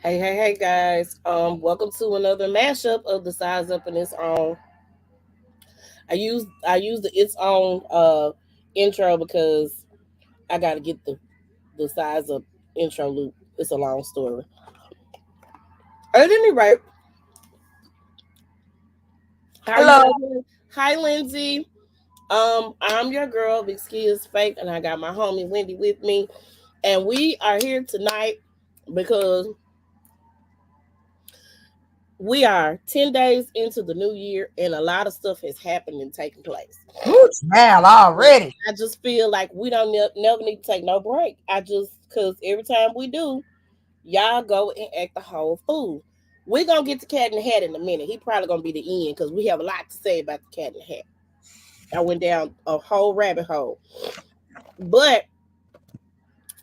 Hey guys. Welcome to another mashup of the Size Up and Its Own. I use the its own intro because I gotta get the size up intro loop. It's a long story. At any rate, how are you Hello. guys doing? Hi Lindsay. I'm your girl, Big Ski is fake, and I got my homie Wendy with me. And we are here tonight because we are 10 days into the new year and a lot of stuff has happened and taken place. Ooh, child And already. I just feel like we don't never need to take no break. Because every time we do, y'all go and act the whole fool. We're going to get to Cat in the Hat in a minute. He probably going to be the end because we have a lot to say about the Cat in the Hat. I went down a whole rabbit hole. But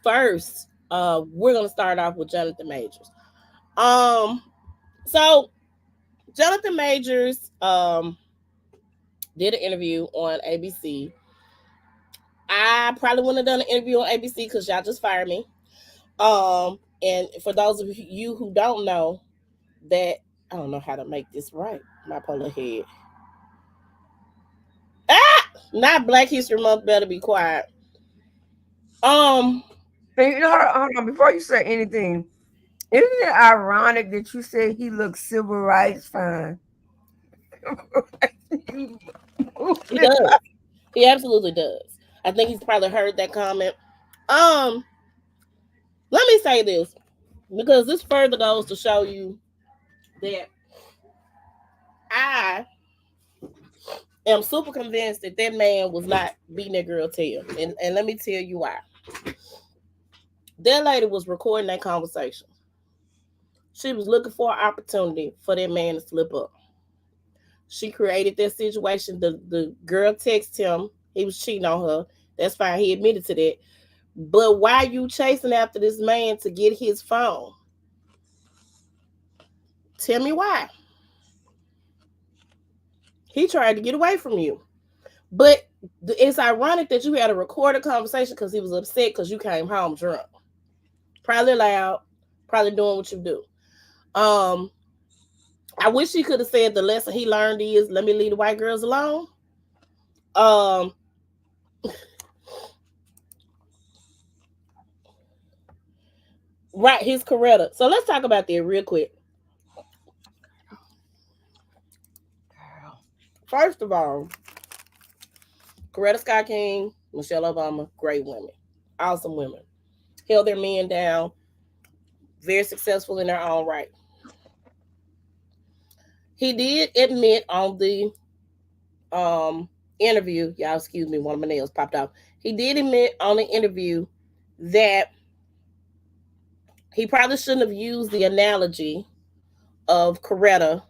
first, we're going to start off with Jonathan Majors. Um, so Jonathan Majors did an interview on ABC. I probably wouldn't have done an interview on ABC because y'all just fired me. And for those of you who don't know, that I don't know how to make this right. My polar head. Ah, not Black History Month. Better be quiet. Um, Hold on, before you say anything, isn't it ironic that you say he looks civil rights fine? he does. He absolutely does. I think he's probably heard that comment. Um, let me say this because this further goes to show you that I am super convinced that that man was not beating that girl tail, and let me tell you why. That lady was recording that conversation. She was looking for an opportunity for that man to slip up. She created that situation. The girl texted him. He was cheating on her. That's fine. He admitted to that. But why you chasing after this man to get his phone? Tell me why. He tried to get away from you. But it's ironic that you had a recorded conversation because he was upset because you came home drunk. Probably loud. Probably doing what you do. Um, I wish he could have said the lesson he learned is let me leave the white girls alone. Um, right, his Coretta. So let's talk about that real quick. First of all, Coretta Scott King, Michelle Obama, great women, awesome women, held their men down, very successful in their own right. He did admit on the interview, y'all excuse me, one of my nails popped off. He did admit on the interview that he probably shouldn't have used the analogy of Coretta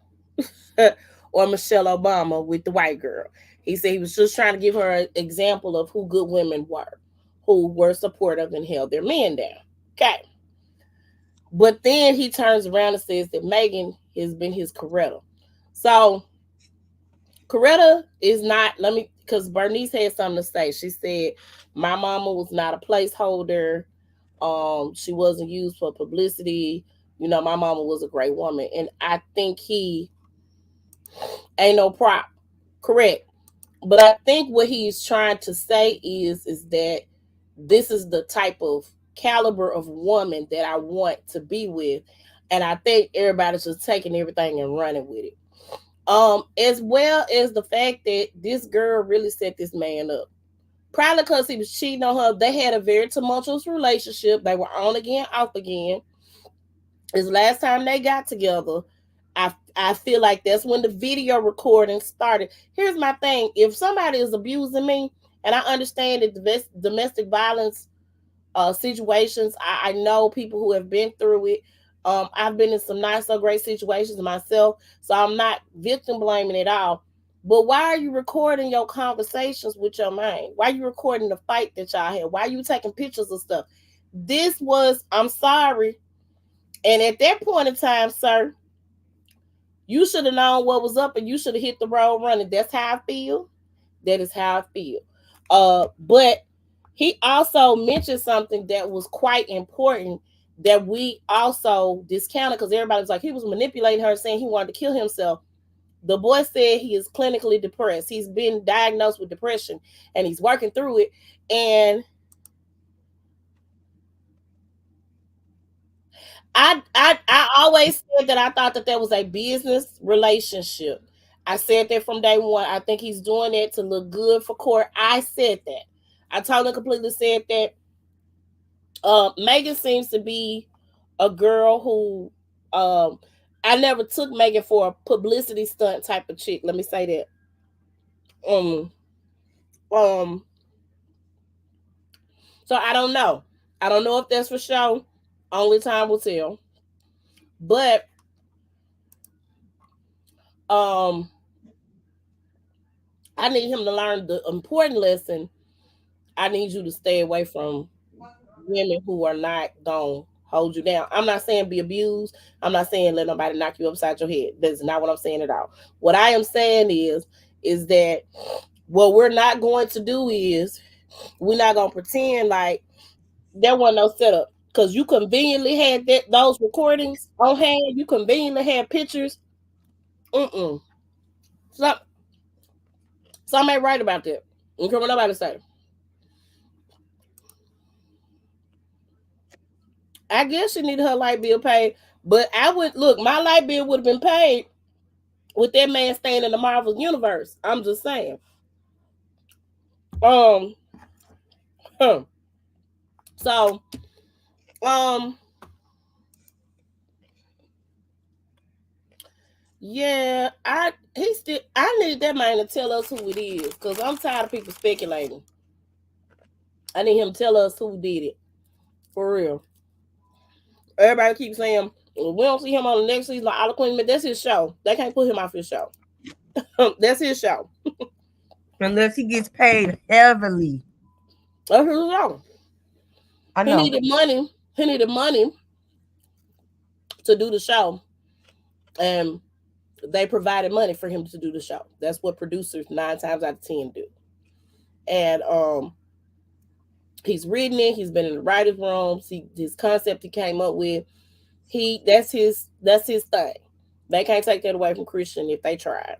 or Michelle Obama with the white girl. He said he was just trying to give her an example of who good women were, who were supportive and held their men down. Okay. But then he turns around and says that Megan has been his Coretta. So Coretta is not, let me, because Bernice had something to say. She said, my mama was not a placeholder. She wasn't used for publicity. You know, my mama was a great woman. And I think he ain't no prop. Correct. But I think what he's trying to say is that this is the type of caliber of woman that I want to be with. And I think everybody's just taking everything and running with it. As well as the fact that this girl really set this man up. Probably because he was cheating on her. They had a very tumultuous relationship. They were on again, off again. His last time they got together, I feel like that's when the video recording started. Here's my thing: if somebody is abusing me, and I understand that the domestic violence situations, I know people who have been through it. I've been in some not so great situations myself, so I'm not victim blaming at all. But why are you recording your conversations with your man? Why are you recording the fight that y'all had? Why are you taking pictures of stuff? This was, I'm sorry. And at that point in time, sir, you should have known what was up and you should have hit the road running. That's how I feel. That is how I feel. But he also mentioned something that was quite important that we also discounted because everybody was like, he was manipulating her, saying he wanted to kill himself. The boy said he is clinically depressed. He's been diagnosed with depression and he's working through it. And I always said that I thought that there was a business relationship. I said that from day one. I think he's doing that to look good for court. I said that. I totally completely said that. Megan seems to be a girl who I never took Megan for a publicity stunt type of chick. Let me say that. Um so I don't know. I don't know if that's for sure. Only time will tell. But um I need him to learn the important lesson. I need you to stay away from women who are not gonna hold you down. I'm not saying be abused. I'm not saying let nobody knock you upside your head. That's not what I'm saying at all. What I am saying is that what we're not going to do is we're not gonna pretend like there wasn't no setup. Because you conveniently had those recordings on hand, you conveniently had pictures. Mm-mm. So, some ain't right about that. You don't care what nobody say. I guess she needed her light bill paid, but I would look. My light bill would have been paid with that man staying in the Marvel universe. I'm just saying. Um. Huh. So. Um. Yeah. I need that man to tell us who it is, because I'm tired of people speculating. I need him to tell us who did it for real. Everybody keeps saying we don't see him on the next season of Olive Queen, but that's his show. They can't put him off his show. That's his show. Unless he gets paid heavily. That's his show. I He know. needed money. He needed money to do the show, and they provided money for him to do the show. That's what producers 9 times out of 10 do. And he's written it. He's been in the writers' rooms. His concept he came up with. That's his thing. They can't take that away from Christian if they tried.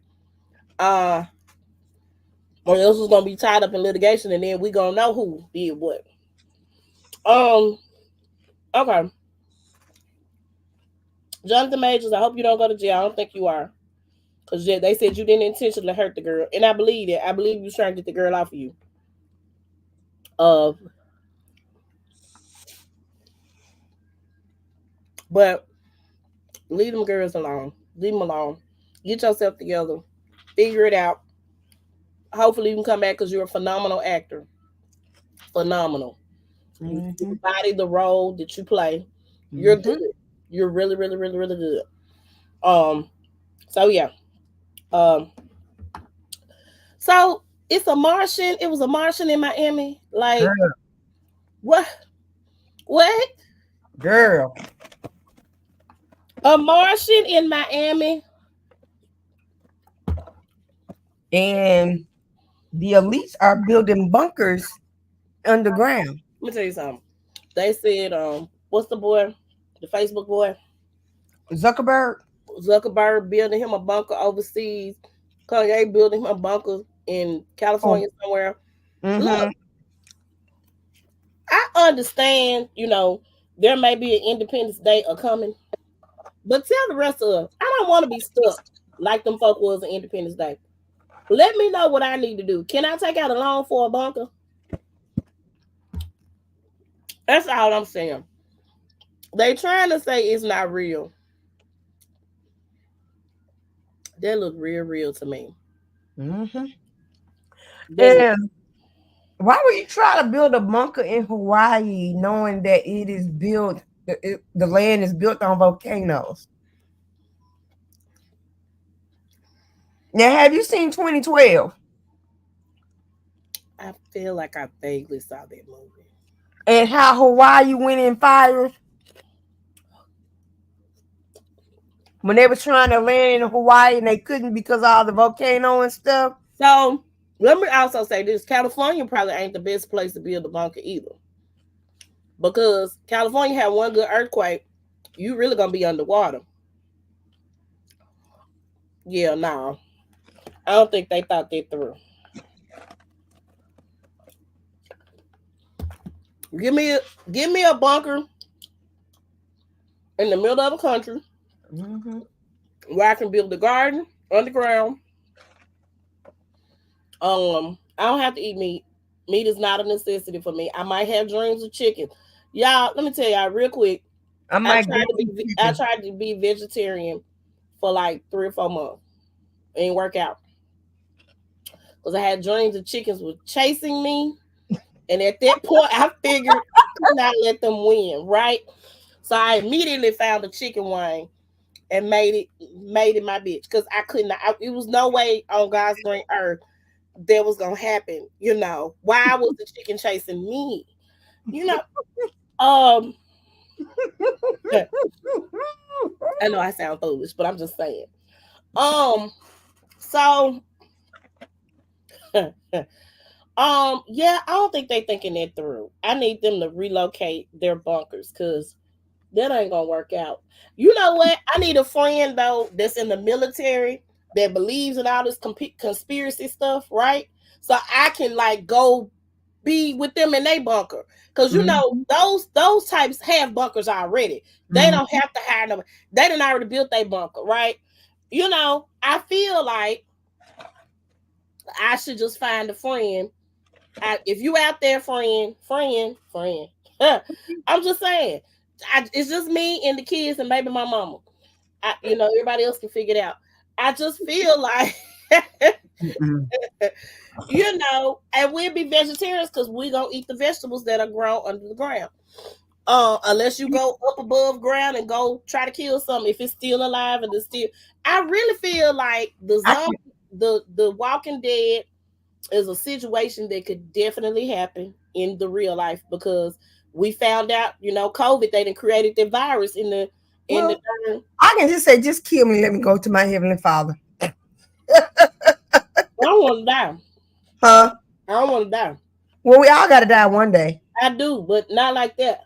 Uh, or else was gonna be tied up in litigation, and then we gonna know who did what. Um. Okay. Jonathan Majors, I hope you don't go to jail. I don't think you are. Because they said you didn't intentionally hurt the girl. And I believe it. I believe you was trying to get the girl off of you. Uh, but leave them girls alone. Leave them alone. Get yourself together. Figure it out. Hopefully you can come back because you're a phenomenal actor. Phenomenal. You Mm-hmm. embody the role that you play. You're Mm-hmm. good. You're really, really, really, really good. Um. So yeah. Um. So it's a Martian. It was a Martian in Miami. Like Girl, what? What? girl. A Martian in Miami. And the elites are building bunkers underground. Let me tell you something. They said, what's the boy? The Facebook boy? Zuckerberg. Zuckerberg building him a bunker overseas. Kanye building him a bunker in Oh, California somewhere. mm-hmm. Look, I understand, there may be an Independence Day a coming, but tell the rest of us, I don't want to be stuck like them folk was on Independence Day. Let me know what I need to do. Can I take out a loan for a bunker? That's all I'm saying. They trying to say it's not real. That look real, real to me. Mm-hmm. That look, And why would you try to build a bunker in Hawaii knowing that it is built, the land is built on volcanoes? Now, have you seen 2012 I feel like I vaguely saw that movie. and how Hawaii went in fire when they were trying to land in Hawaii and they couldn't because of all the volcano and stuff? So let me also say this: California probably ain't the best place to build a bunker either. because California had one good earthquake, you really gonna be underwater. Yeah, no, I don't think they thought that through. Give me a, give me a bunker in the middle of the country Mm-hmm. where I can build a garden underground. I don't have to eat meat. Meat is not a necessity for me. I might have dreams of chicken. Y'all, let me tell y'all real quick. I might get some I chicken. tried to be vegetarian for like 3 or 4 months. It didn't work out because I had dreams of chickens were chasing me, and at that point, I figured I could not let them win, right? So I immediately found a chicken wing and made it my bitch because I couldn't. It was no way on God's green earth that was gonna happen. You know why was the chicken chasing me? You know, um, I know I sound foolish, but I'm just saying. Um, so yeah, I don't think they thinking that through. I need them to relocate their bunkers because that ain't gonna work out. You know what? I need a friend though that's in the military that believes in all this conspiracy stuff, right? So I can like go be with them in their bunker. Cause you know Mm-hmm. those types have bunkers already. They don't Mm-hmm. have to hire them. They done already built their bunker, right? You know, I feel like I should just find a friend. If you out there, friend. I'm just saying. It's just me and the kids and maybe my mama. Everybody else can figure it out. I just feel like, Mm-hmm. and we'll be vegetarians because we gonna eat the vegetables that are grown under the ground. Unless you go up above ground and go try to kill something, if it's still alive and it's still, I really feel like I can, the Walking Dead is a situation that could definitely happen in the real life because we found out, COVID, they done created the virus in the well, I can just say, just kill me. Let me go to my heavenly Father. I don't want to die. Huh? I don't want to die. Well, we all got to die one day. I do, but not like that.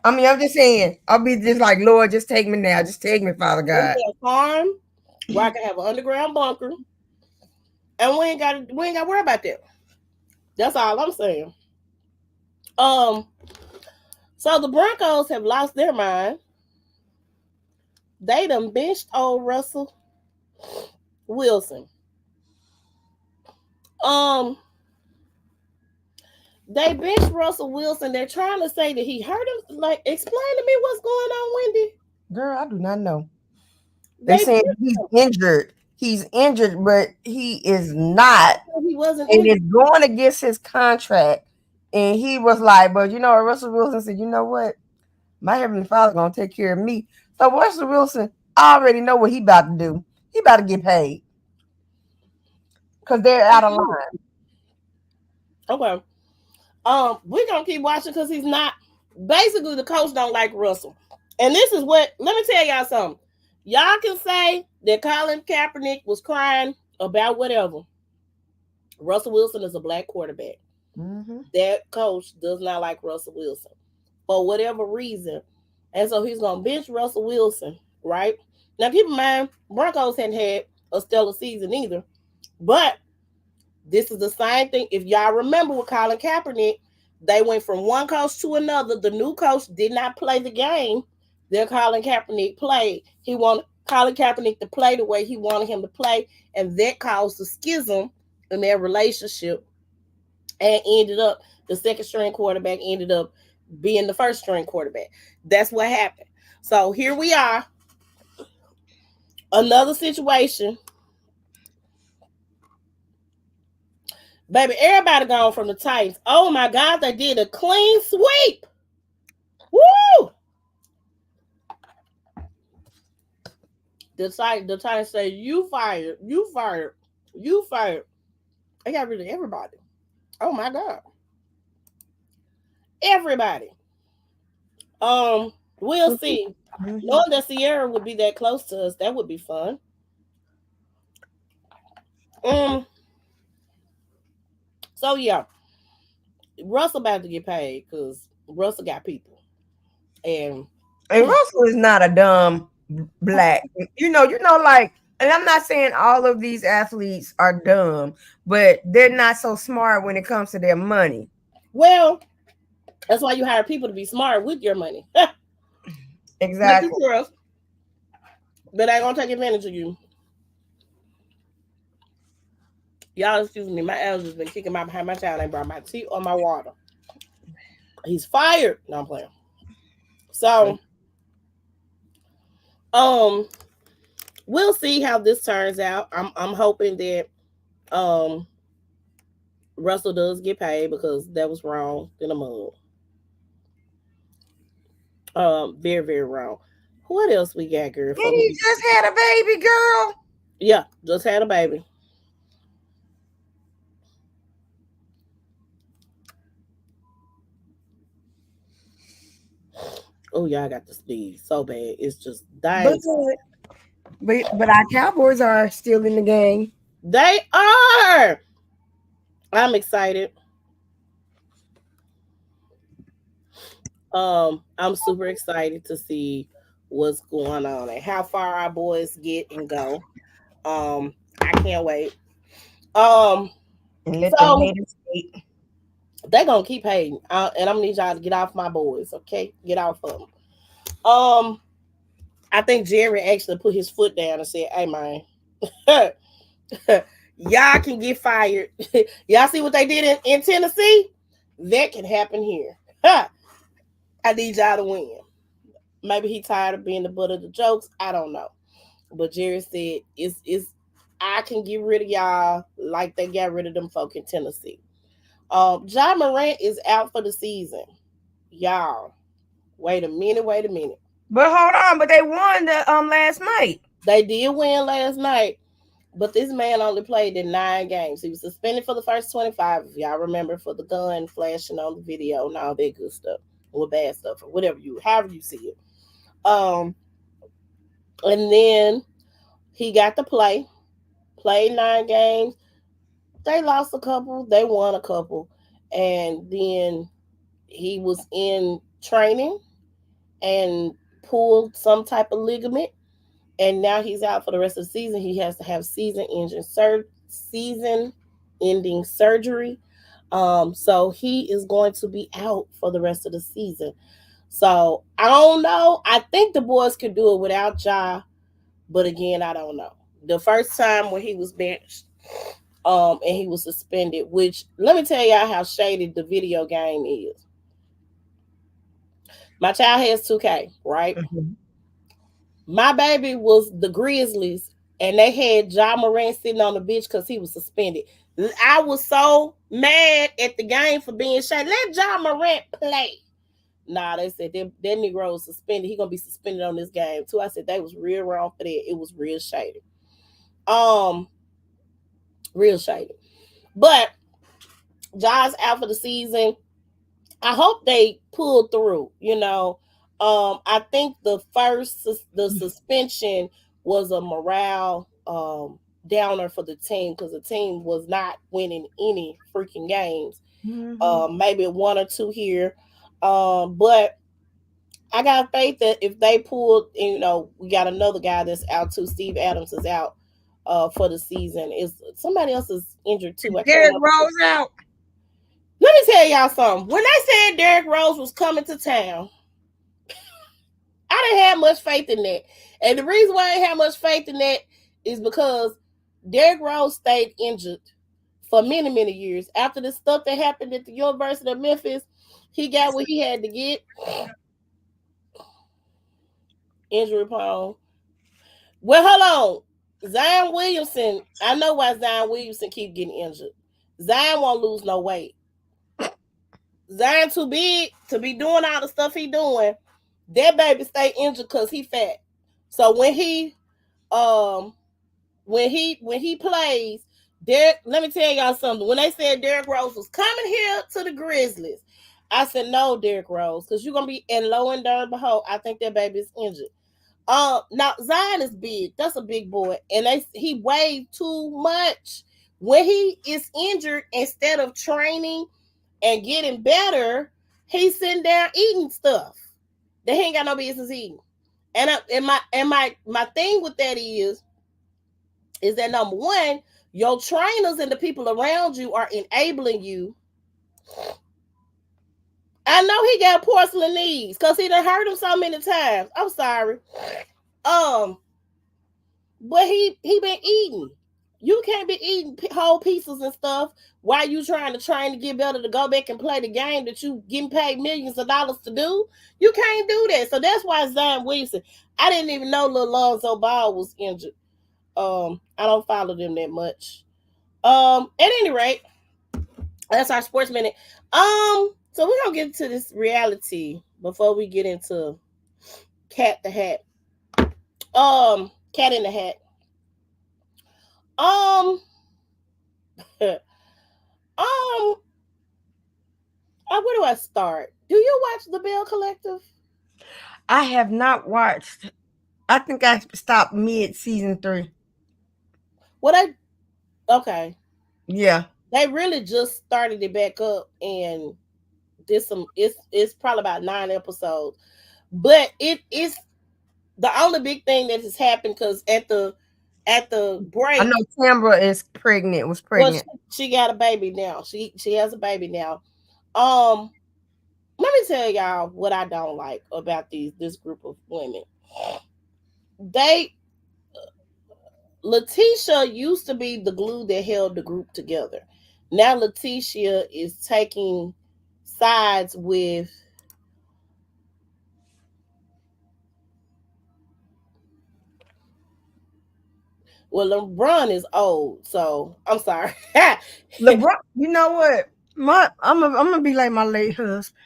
I mean, I'm just saying, I'll be just like, Lord, just take me now. Just take me, Father Give God. me a farm where I can have an underground bunker, and we ain't got to worry about that. That's all I'm saying. Um, so the Broncos have lost their mind. They done benched old Russell Wilson. Um, they benched Russell Wilson. They're trying to say that he hurt him. Like, explain to me what's going on, Wendy. Girl, I do not know. They They saying benched he's him. injured. He's injured, but he is not. He wasn't And injured. it's going against his contract. And he was like, but Russell Wilson said, you know what? My heavenly Father gonna take care of me. So Russell Wilson already know what he about to do. He about to get paid because they're out of line. Okay. We're gonna keep watching because he's not. Basically, the coach don't like Russell, and this is what. Let me tell y'all something. Y'all can say that Colin Kaepernick was crying about whatever. Russell Wilson is a black quarterback. Mm-hmm. That coach does not like Russell Wilson for whatever reason, and so he's gonna bench Russell Wilson. Right now, keep in mind, Broncos hadn't had a stellar season either, but this is the same thing. If y'all remember with Colin Kaepernick, they went from one coach to another. The new coach did not play the game that Colin Kaepernick played. He wanted Colin Kaepernick to play the way he wanted him to play, and that caused a schism in their relationship. And ended up the second string quarterback ended up being the first string quarterback. That's what happened. So here we are, another situation. Baby, everybody gone from the Titans. Oh my God, they did a clean sweep. Woo! The Titans say, you fired, you fired, you fired. They got rid of everybody. Oh my God. Everybody. We'll see. Mm-hmm. Knowing that Sierra would be that close to us, that would be fun. Um, so yeah, Russell about to get paid because Russell got people. And And Russell is not a dumb black. Like, and I'm not saying all of these athletes are dumb, but they're not so smart when it comes to their money. well, that's why you hire people to be smart with your money. Make you Exactly. trust, but I ain't gonna take advantage of you. Y'all excuse me, my allergies been kicking my behind. My child ain't brought my tea or my water. He's fired. No, I'm playing. So, um, we'll see how this turns out. I'm hoping that um Russell does get paid because that was wrong in the mud. Very, very wrong. What else we got, girl? And he just had a baby girl. Yeah, just had a baby. Oh yeah, I got the speed so bad. It's just But dying. our Cowboys are still in the game. They are. I'm excited. I'm super excited to see what's going on and how far our boys get and go. I can't wait. Um, And let them so haters hate. they gonna keep hating, and I'm gonna need y'all to get off my boys. Okay, get off of them. Um, I think Jerry actually put his foot down and said, "Hey man, y'all can get fired. Y'all see what they did in Tennessee? That can happen here. I need y'all to win." Maybe he tired of being the butt of the jokes. I don't know. But Jerry said it's I can get rid of y'all like they got rid of them folk in Tennessee. John Morant is out for the season. Y'all, wait a minute, wait a minute. But hold on, but they won the last night. They did win last night, but this man only played in 9 games. He was suspended for the first 25, if y'all remember, for the gun flashing on the video and all that good stuff, or bad stuff, or whatever however you see it. Um, and then he got to played 9 games. They lost a couple, they won a couple, and then he was in training and pulled some type of ligament, and now he's out for the rest of the season. He has to have season-ending surgery. So he is going to be out for the rest of the season. So I don't know. I think the boys could do it without Ja, but again, I don't know. The first time when he was benched, and he was suspended, which let me tell y'all how shady the video game is. My child has 2K, right? Mhm. My baby was the Grizzlies, and they had John Morant sitting on the bench because he was suspended. I was so mad at the game for being shady. Let John Morant play. Nah, they said that Negro was suspended. He gonna be suspended on this game too. I said they was real wrong for that. It was real shady. Um, real shady. But John's out for the season. I hope they pull through. I think the suspension was a morale downer for the team because the team was not winning any freaking games. Mhm. Maybe one or two here, but I got faith that if they pull, we got another guy that's out too. Steve Adams is out for the season. Is somebody else is injured too? I can't Derrick remember. Rose out. Let me tell y'all something. When they said Derrick Rose was coming to town, I didn't have much faith in that. And the reason why I didn't have much faith in that is because Derrick Rose stayed injured for many, many years. After the stuff that happened at the University of Memphis, he got what he had to get. Injury prone. Well, hold on. Zion Williamson, I know why Zion Williamson keep getting injured. Zion won't lose no weight. Zion too big to be doing all the stuff he doing. That baby stay injured because he fat. So um when he plays, Derek, let me tell y'all something. When they said Derrick Rose was coming here to the Grizzlies, I said no, Derrick Rose, because you're gonna be in low and darn behold. I think that baby is injured. Now Zion is big. That's a big boy, and he weighed too much. When he is injured, instead of training and getting better, He's sitting down eating stuff that he ain't got no business eating. And my thing with that is that number one, your trainers and the people around you are enabling you. I know he got porcelain knees because he done hurt him so many times. I'm sorry. Um, but he been eating. You can't be eating whole pieces and stuff while you trying to train to get better to go back and play the game that you getting paid millions of dollars to do. You can't do that. So that's why Zion Williamson. I didn't even know Lil Lonzo Ball was injured. I don't follow them that much. At any rate, that's our sports minute. So we're gonna get to this reality before we get into Cat the Hat. Cat in the Hat. Um, um, where do I start? Do you watch The Bell Collective? I have not watched. I think I stopped mid season 3. What I okay. Yeah. They really just started it back up and did some. It's probably about 9 episodes, but it is the only big thing that has happened because at the I break, know Tambra is pregnant. Was well, pregnant. she got a baby now. She has a baby now. Um, Let me tell y'all what I don't like about this group of women. They Letitia used to be the glue that held the group together. Now Letitia is taking sides with, well, LeBron is old, so I'm sorry. LeBron, you know what? I'm gonna be like my late husband.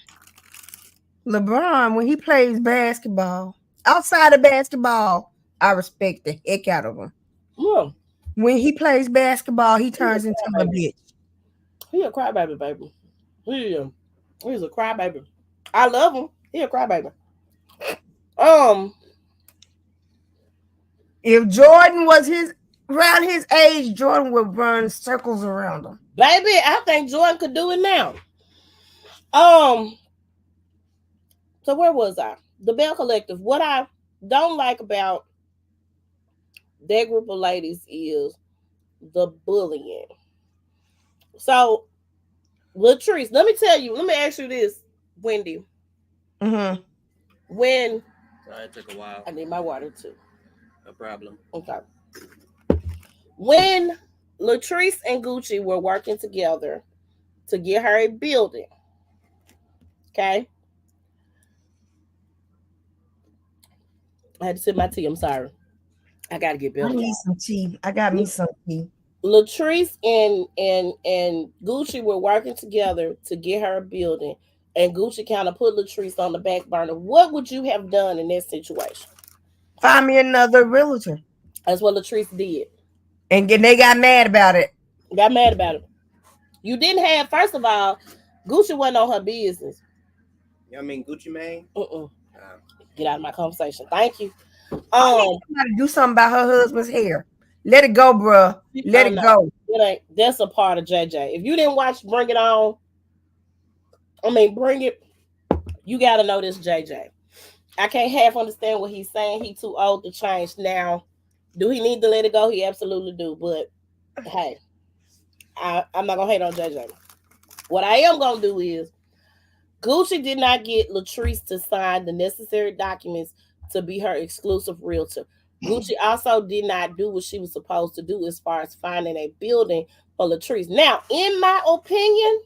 LeBron, when he plays basketball, outside of basketball, I respect the heck out of him. Yeah, When he plays basketball, he he's a turns into a crybaby. bitch. He a crybaby, baby. He, he's a crybaby. I love him. He a crybaby. Um, If Jordan was around his age, Jordan would run circles around him. Baby, I think Jordan could do it now. Um, so where was I? The Bell Collective. What I don't like about that group of ladies is the bullying. So, Latrice, let me tell you, let me ask you this, Wendy. Mm-hmm. When Sorry, it took a while. I need my water too. No problem. Okay. When Latrice and Gucci were working together to get her a building, okay? I had to sip my tea. I'm sorry. I gotta get I better, need y'all. some tea. I got me some tea. Latrice and Gucci were working together to get her a building, and Gucci kind of put Latrice on the back burner. What would you have done in that situation? Find me another realtor. That's what Latrice did. And they got mad about it. Got mad about it. You didn't have, first of all, Gucci wasn't on her business. You know what I mean Gucci Mane? Get out of my conversation. Thank you. I need somebody to do something about her husband's hair. Let it go, bruh. Let it no, go. that's a part of JJ. If you didn't watch Bring It On, I mean Bring It, you gotta know this JJ. I can't half understand what he's saying. He too old to change now. Do he need to let it go? He absolutely do. But hey, I'm not gonna hate on JJ. What I am gonna do is Gucci did not get Latrice to sign the necessary documents to be her exclusive realtor. Gucci also did not do what she was supposed to do as far as finding a building for Latrice. Now, in my opinion,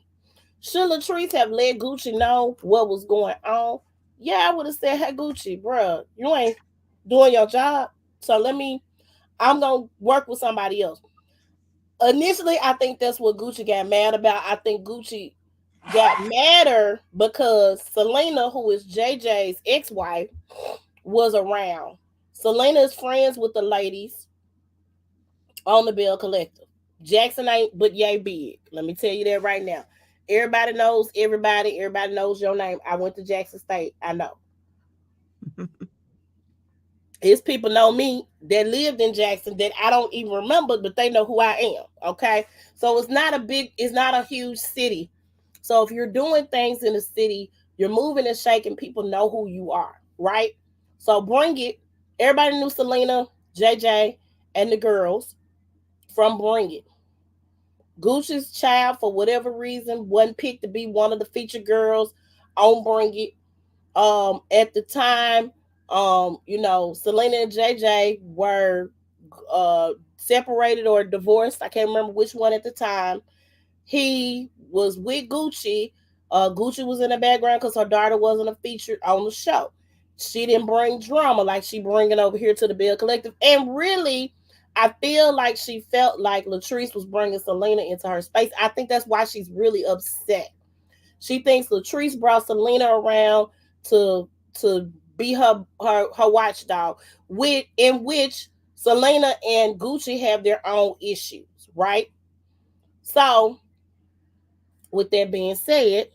should Latrice have let Gucci know what was going on? Yeah, I would have said, hey, Gucci, bruh, you ain't doing your job. So I'm going to work with somebody else. Initially, I think that's what Gucci got mad about. I think Gucci got madder because Selena, who is JJ's ex-wife, was around. Selena is friends with the ladies on the Bell Collective. Jackson ain't but yay big. Let me tell you that right now. Everybody knows everybody. Everybody knows your name. I went to Jackson State. I know. His people know me that lived in Jackson that I don't even remember, but they know who I am. Okay. So it's not a huge city. So if you're doing things in the city, You're moving and shaking. People know who you are, right? So bring it. Everybody knew Selena, JJ, and the girls from Bring It. Gucci's child, for whatever reason, wasn't picked to be one of the featured girls on Bring It. At the time, Selena and JJ were separated or divorced. I can't remember which one at the time. He was with Gucci. Gucci was in the background because her daughter wasn't a feature on the show. She didn't bring drama like she bringing over here to the Bill Collective. And really, I feel like she felt like Latrice was bringing Selena into her space. I think that's why she's really upset. She thinks Latrice brought Selena around to be her watchdog, in which Selena and Gucci have their own issues, right? So with that being said,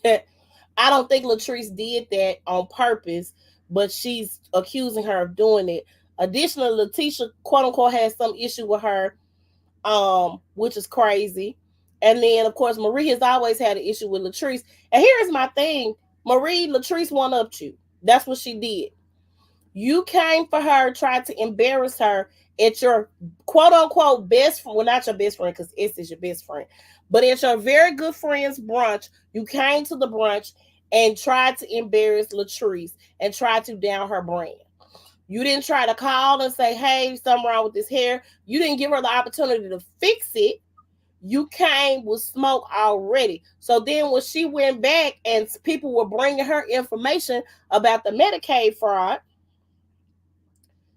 I don't think Latrice did that on purpose, but she's accusing her of doing it. Additionally, Letitia, quote unquote, has some issue with her, which is crazy. And then, of course, Marie has always had an issue with Latrice. And here's my thing: Marie, Latrice one upped you. That's what she did. You came for her, tried to embarrass her at your quote unquote best friend. Well, not your best friend, because S is your best friend, but at your very good friend's brunch. You came to the brunch and tried to embarrass Latrice and tried to down her brand. You didn't try to call and say, hey, something wrong with this hair. You didn't give her the opportunity to fix it. You came with smoke already. So then when she went back and people were bringing her information about the Medicaid fraud,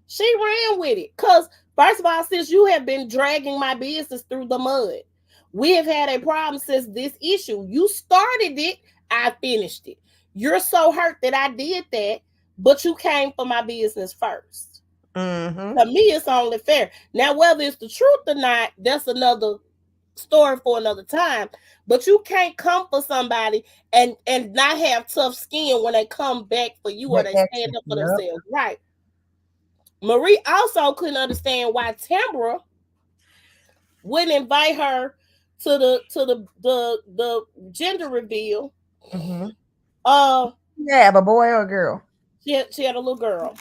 she ran with it. Because, first of all, since you have been dragging my business through the mud, we have had a problem since this issue. You started it, I finished it. You're so hurt that I did that, but you came for my business first. Mm-hmm. To me, it's only fair. Now, whether it's the truth or not, that's another story for another time. But you can't come for somebody and not have tough skin when they come back for you or they stand up for themselves. Right. Marie also couldn't understand why Tambra wouldn't invite her to the gender reveal. Mm-hmm. Uh Yeah, a boy or a girl? she had a little girl.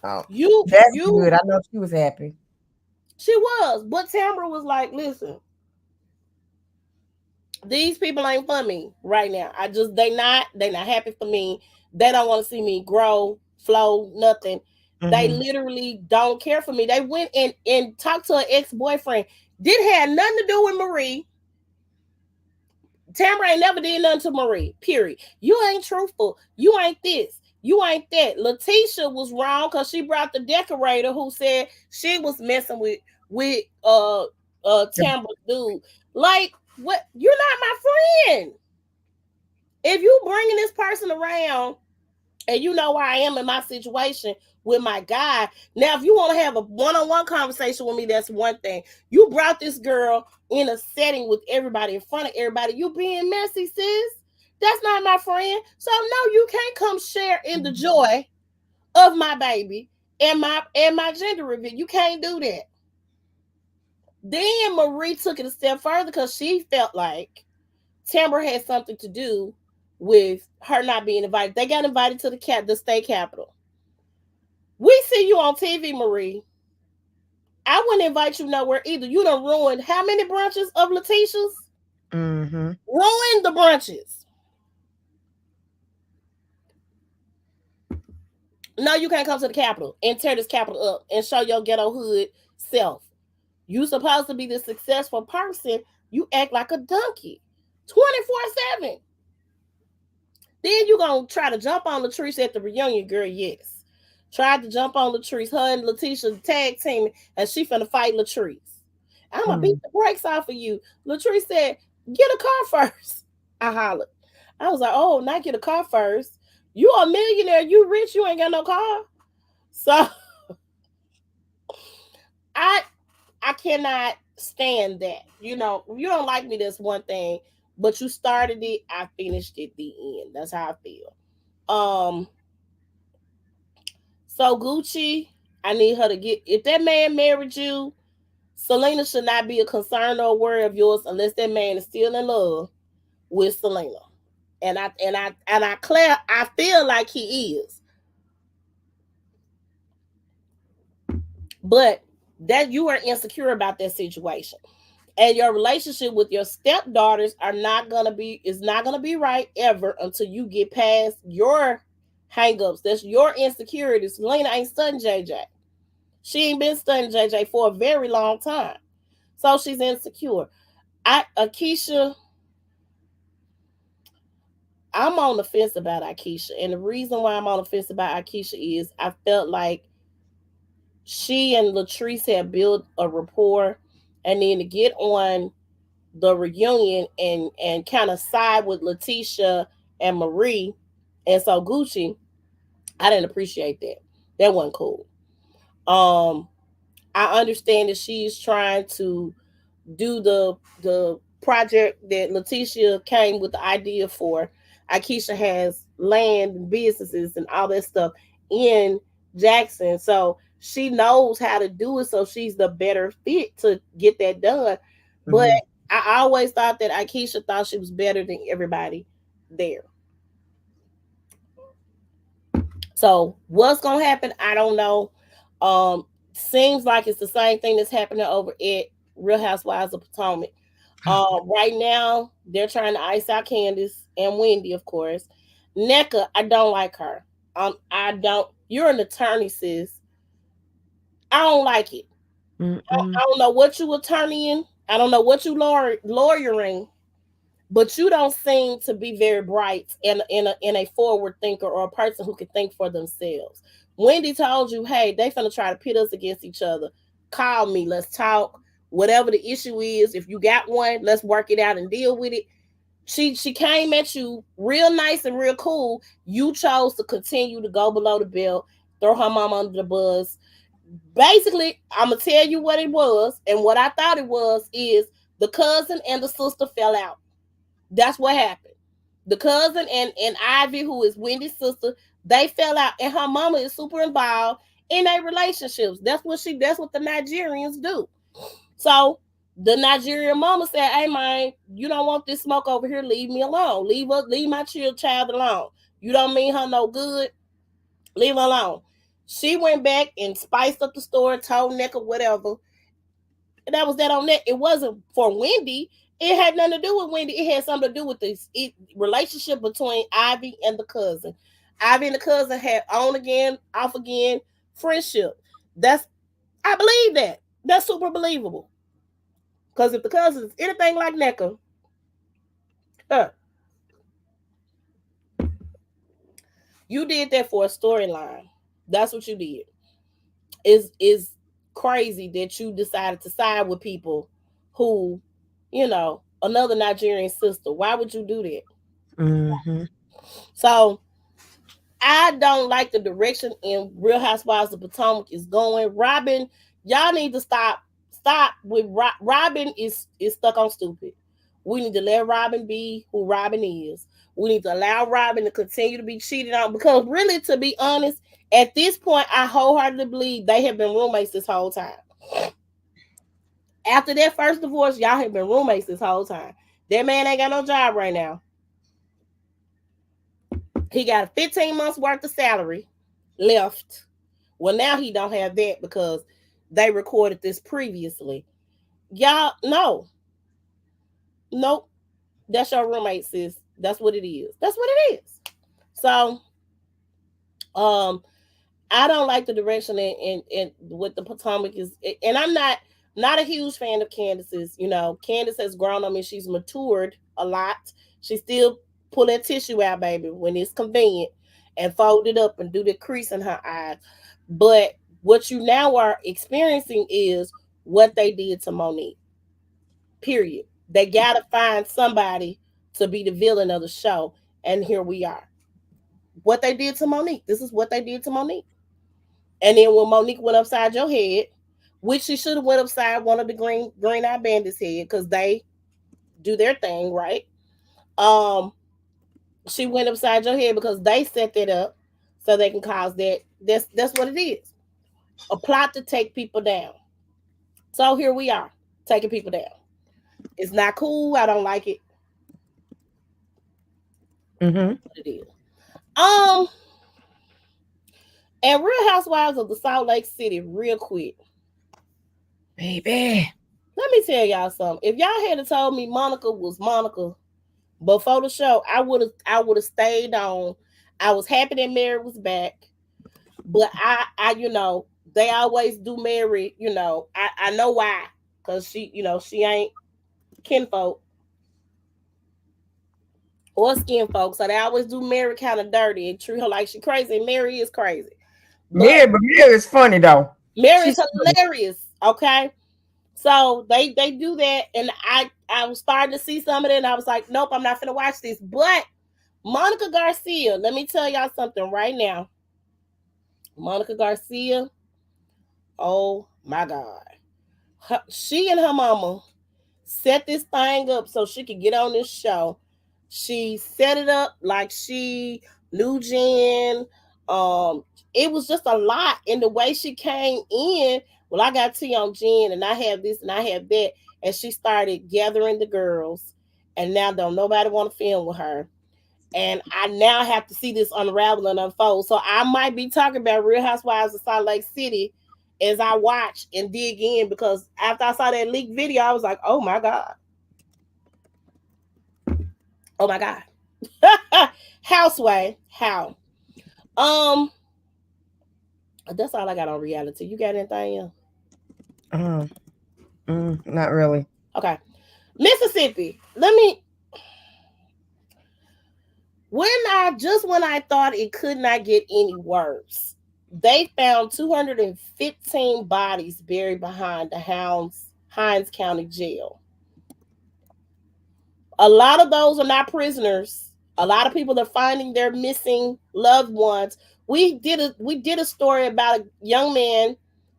Oh, You that's you good. I know she was happy. She was, but Tambra was like, listen, these people ain't for me right now. They not happy for me. They don't want to see me grow, flow, nothing. They Mm-hmm. literally don't care for me. They went and talked to her ex-boyfriend. Didn't have nothing to do with Marie. Tamara ain't never did nothing to Marie. Period. You ain't truthful. You ain't this. You ain't that. Letitia was wrong because she brought the decorator who said she was messing with Tamara's dude. Like, what? You're not my friend. If you bringing this person around and you know where I am in my situation with my guy. Now, if you want to have a one-on-one conversation with me, that's one thing. You brought this girl in a setting with everybody in front of everybody. You being messy, sis. That's not my friend. So no, you can't come share in the joy of my baby and my gender reveal. You can't do that. Then Marie took it a step further because she felt like Tamara had something to do with her not being invited. They got invited to the state capitol. We see you on TV, Marie. I wouldn't invite you nowhere either. You done ruined how many brunches of Letitia's? Mm-hmm. Ruined the brunches. No, you can't come to the Capitol and tear this Capitol up and show your ghetto hood self. You supposed to be the successful person. You act like a donkey 24/7. Then you gonna try to jump on Latrice at the reunion, girl. Yes. Tried to jump on Latrice. Her and Letitia tag teaming, and she finna fight Latrice. I'm gonna beat the brakes off of you. Latrice said, get a car first. I hollered. I was like, oh, not get a car first. You a millionaire, you rich, you ain't got no car. So I cannot stand that. You know, you don't like me, that's one thing. But you started it, I finished it the end. That's how I feel. So Gucci, I need her to get, if that man married you, Selena should not be a concern or worry of yours unless that man is still in love with Selena. I feel like he is. But that you are insecure about that situation. And your relationship with your stepdaughters is not gonna be right ever until you get past your hangups. That's your insecurities. Lena ain't studying JJ. She ain't been studying JJ for a very long time. So she's insecure. Akeisha, I'm on the fence about Akeisha. And the reason why I'm on the fence about Akeisha is I felt like she and Latrice had built a rapport, and then to get on the reunion and kind of side with Letitia and Marie and so Gucci, I didn't appreciate that. That wasn't cool. Um, I understand that she's trying to do the project that Letitia came with the idea for. Akeisha has land and businesses and all that stuff in Jackson, so she knows how to do it. So she's the better fit to get that done. But Mhm. I always thought that Akeisha thought she was better than everybody there. So what's gonna happen? I don't know. Seems like it's the same thing that's happening over at Real Housewives of Potomac. Right now they're trying to ice out Candace and Wendy, of course. NECA, I don't like her. I don't. You're an attorney, sis. I don't like it. I Mm-mm. don't know what you attorneying. I don't know what you lawyering, but you don't seem to be very bright and in a forward thinker or a person who can think for themselves. Wendy told you, hey, they finna try to pit us against each other. Call me, let's talk. Whatever the issue is, if you got one, let's work it out and deal with it. She came at you real nice and real cool. You chose to continue to go below the belt, throw her mom under the bus. Basically, I'm gonna tell you what it was, and what I thought it was is the cousin and the sister fell out. That's what happened. The cousin and Ivy, who is Wendy's sister, they fell out, and her mama is super involved in their relationships. That's what the Nigerians do. So the Nigerian mama said, hey man, you don't want this smoke over here, leave me alone. Leave my child alone. You don't mean her no good. Leave her alone. She went back and spiced up the story, told Nick or whatever. And that was that on that. It wasn't for Wendy. It had nothing to do with Wendy. It had something to do with this relationship between Ivy and the cousin. Ivy and the cousin had on again, off again friendship. That's I believe that. That's super believable. Because if the cousin is anything like NECA, huh, you did that for a storyline. That's what you did. Is crazy that you decided to side with people who, another Nigerian sister. Why would you do that? Mhm. So I don't like the direction in Real Housewives of Potomac is going. Robin, y'all need to stop with Robin is stuck on stupid. We need to let Robin be who Robin is. We need to allow Robin to continue to be cheated on because really, to be honest, at this point, I wholeheartedly believe they have been roommates this whole time. After that first divorce, y'all have been roommates this whole time. That man ain't got no job right now. He got 15 months worth of salary left. Well, now he don't have that because they recorded this previously. Y'all, no, nope. That's your roommate, sis. That's what it is. That's what it is. So, um, I don't like the direction and what the Potomac is, and I'm not a huge fan of Candace's. Candace has grown on me. She's matured a lot. She still pull that tissue out, baby, when it's convenient, and fold it up and do the crease in her eyes. But what you now are experiencing is what they did to Monique. Period. They gotta find somebody to be the villain of the show, and here we are. What they did to Monique. This is what they did to Monique. And then when Monique went upside your head, which she should have went upside one of the green eye bandits' head, because they do their thing, right? Um, she went upside your head because they set that up so they can cause that. That's what it is. A plot to take people down. So here we are, taking people down. It's not cool. I don't like it. Mm-hmm. What it is. Um, and Real Housewives of the Salt Lake City, real quick. Baby. Let me tell y'all something. If y'all had told me Monica was Monica before the show, I would have stayed on. I was happy that Mary was back, but they always do Mary. I know why, cause she ain't kinfolk or skin folk, so they always do Mary kind of dirty and treat her like she crazy. And Mary is crazy, but Mary is funny though. Mary's She's funny. hilarious. Okay, so they do that, and I was starting to see some of it, and I was like, nope, I'm not gonna watch this. But Monica Garcia, let me tell y'all something right now. Monica Garcia, oh my God. She and her mama set this thing up so she could get on this show. She set it up like she knew Jen. It was just a lot in the way she came in. Well, I got tea on Jen, and I have this and I have that. And she started gathering the girls, and now don't nobody want to film with her. And I now have to see this unravel and unfold. So I might be talking about Real Housewives of Salt Lake City as I watch and dig in, because after I saw that leaked video, I was like, oh my God. Oh my God. Houseway. How? Um, that's all I got on reality. You got anything else? Not really. Okay. Mississippi. When I thought it could not get any worse, they found 215 bodies buried behind the Hinds County Jail. A lot of those are not prisoners. A lot of people are finding their missing loved ones. We did a story about a young man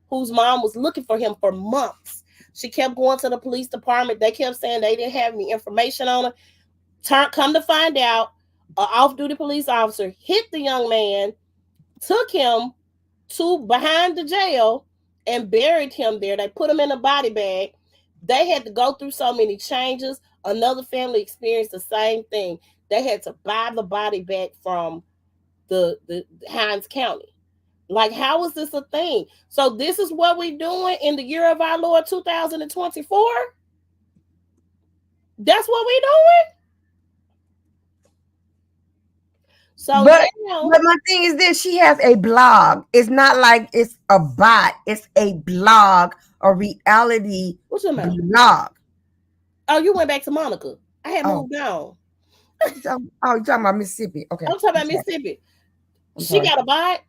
whose mom was looking for him for months. She kept going to the police department. They kept saying they didn't have any information on her. Come to find out, an off-duty police officer hit the young man, took him to behind the jail, and buried him there. They put him in a body bag. They had to go through so many changes. Another family experienced the same thing. They had to buy the body back from the Hinds County. Like, how is this a thing? So this is what we're doing in the year of our Lord 2024. That's what we're doing. So But now, but my thing is this: she has a blog. It's not like it's a bot. It's a blog, a reality what's your mouth? blog. Oh, you went back to Monica. I had Oh, moved on. you're talking about Mississippi. Okay, I'm talking I'm about sorry. Mississippi. I'm She sorry. got a bite.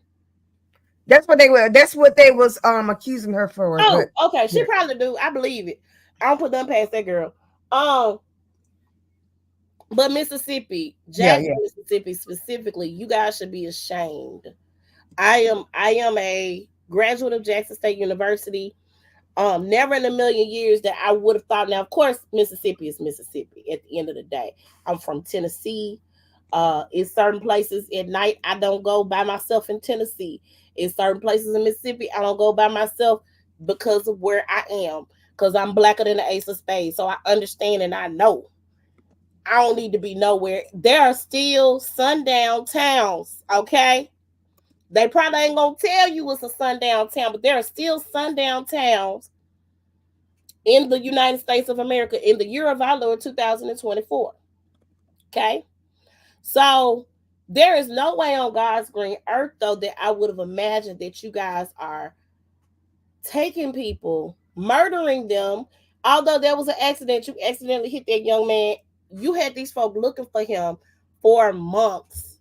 That's what they were. That's what they was accusing her for. Oh, But okay. She yeah, probably do. I believe it. I don't put them past that girl. Um, but Mississippi, yeah, Jackson, yeah. Mississippi specifically, you guys should be ashamed. I am a graduate of Jackson State University. Never in a million years that I would have thought. Now, of course, Mississippi is Mississippi at the end of the day. I'm from Tennessee. In certain places at night, I don't go by myself in Tennessee. In certain places in Mississippi, I don't go by myself because of where I am. Because I'm blacker than the ace of spades. So I understand and I know. I don't need to be nowhere. There are still sundown towns, okay? They probably ain't gonna tell you it's a sundown town, but there are still sundown towns in the United States of America in the year of our Lord 2024. Okay? So there is no way on God's green earth, though, that I would have imagined that you guys are taking people, murdering them. Although there was an accident, you accidentally hit that young man. You had these folk looking for him for months.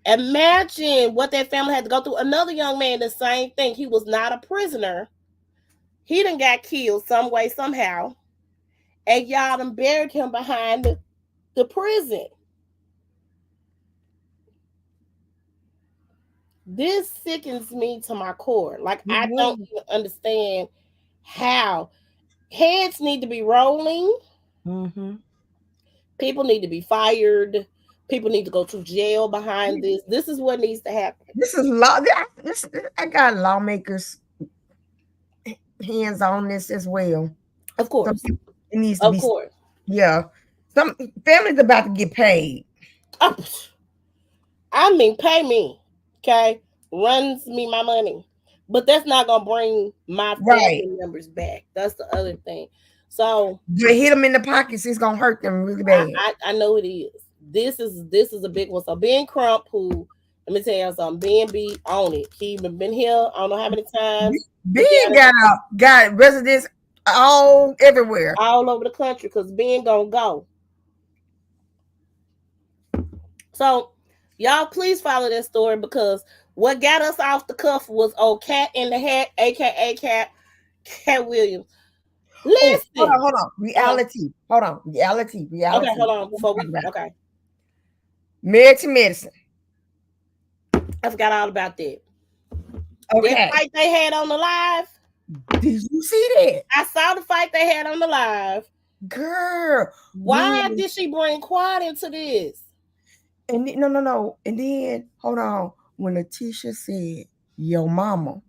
Imagine what that family had to go through. Another young man, the same thing. He was not a prisoner. He done got killed some way, somehow. And y'all done buried him behind the prison. This sickens me to my core. Like, I don't even understand how. Heads need to be rolling. Mm-hmm. People need to be fired. People need to go to jail behind this. This is what needs to happen. This is law. I got lawmakers' hands on this as well. Of So course. it needs to Of be. course. Yeah, some families about to get paid. Oh, I mean, pay me, okay? Runs me my money, but that's not gonna bring my Right. family members back. That's the other thing. So You hit them in the pockets, it's gonna hurt them really I, bad. I, I know it is. This is a big one. So Ben Crump, who let me tell you something, Ben B on it. He been here. I don't know how many times. He Ben got residents all everywhere. all over the country because Ben gonna go. So y'all please follow that story because what got us off the cuff was old Cat in the Hat, aka Katt Williams. Oh, Listen. hold on. Uh-huh. Reality. Hold on. Reality. Okay, Reality. hold on before we okay. Married to medicine. I forgot all about that. That Okay. fight they had on the live. Did you see that? I saw the fight they had on the live. Girl. Why When did she bring Quad into this? and no. And then hold on. When Letitia said, "Yo, mama,"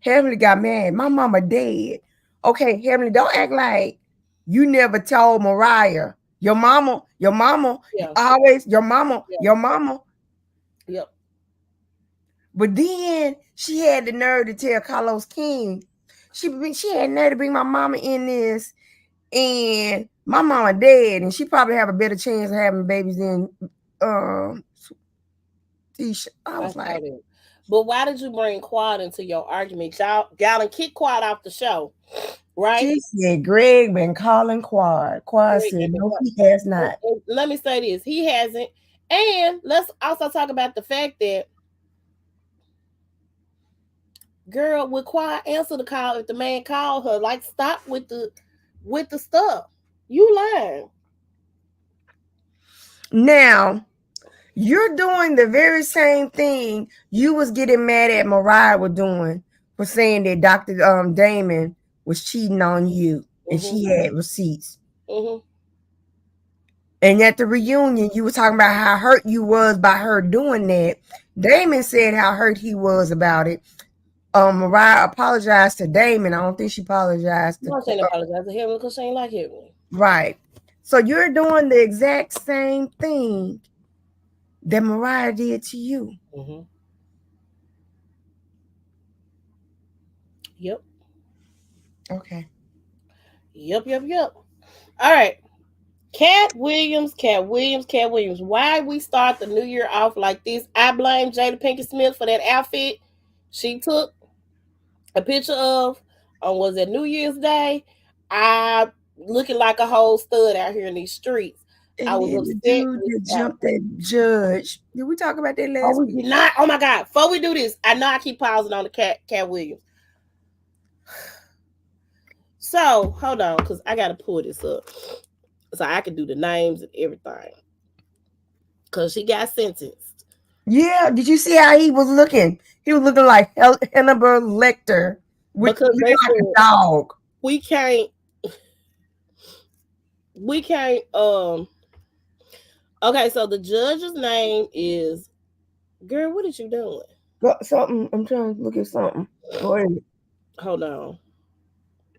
Heavenly got mad. My mama dead. Okay, Heavenly, don't act like you never told Mariah. Your mama, Yeah, always your mama, yeah, your mama. yep. But then she had the nerve to tell Carlos King. She had nerve to bring my mama in this, and my mama dead, and she probably have a better chance of having babies than um Tisha. I I was saw like, that. But why did you bring Quad into your argument? Y'all and kick Quad off the show, right? she said Greg been calling Quad. Quad Greg said ain't been no, caught. he has not. And let me say this: he hasn't. And let's also talk about the fact that girl would Quad answer the call if the man called her. Like, stop with the stuff. You lying. Now you're doing the very same thing you was getting mad at Mariah was doing for saying that Dr. Damon was cheating on you and Mm-hmm. she had receipts. Mm-hmm. And at the reunion, you were talking about how hurt you was by her doing that. Damon said how hurt he was about it. Mariah apologized to Damon. I don't think she apologized to I'm not saying apologize to him because she ain't like him. right. So you're doing the exact same thing that Mariah did to you. Mm-hmm. Yep. Okay. Yep. All right. Katt Williams. Why we start the new year off like this? I blame Jada Pinkett Smith for that outfit she took a picture of on was it New Year's Day. I looking like a whole stud out here in these streets. I And was then the upset dude with that the jumped outfit. that judge. Did we talk about that Oh, last we week? did not. Oh my God. Before we do this, I know I keep pausing on the Katt Williams. So hold on, because I gotta pull this up so I can do the names and everything. Cause she got sentenced. Yeah. Did you see how he was looking? He was looking like Hannibal Lecter, with Because looking they like a said dog. we can't we can't okay, so the judge's name is girl, what is you doing? Something. I'm trying to look at something. Go ahead. Hold on.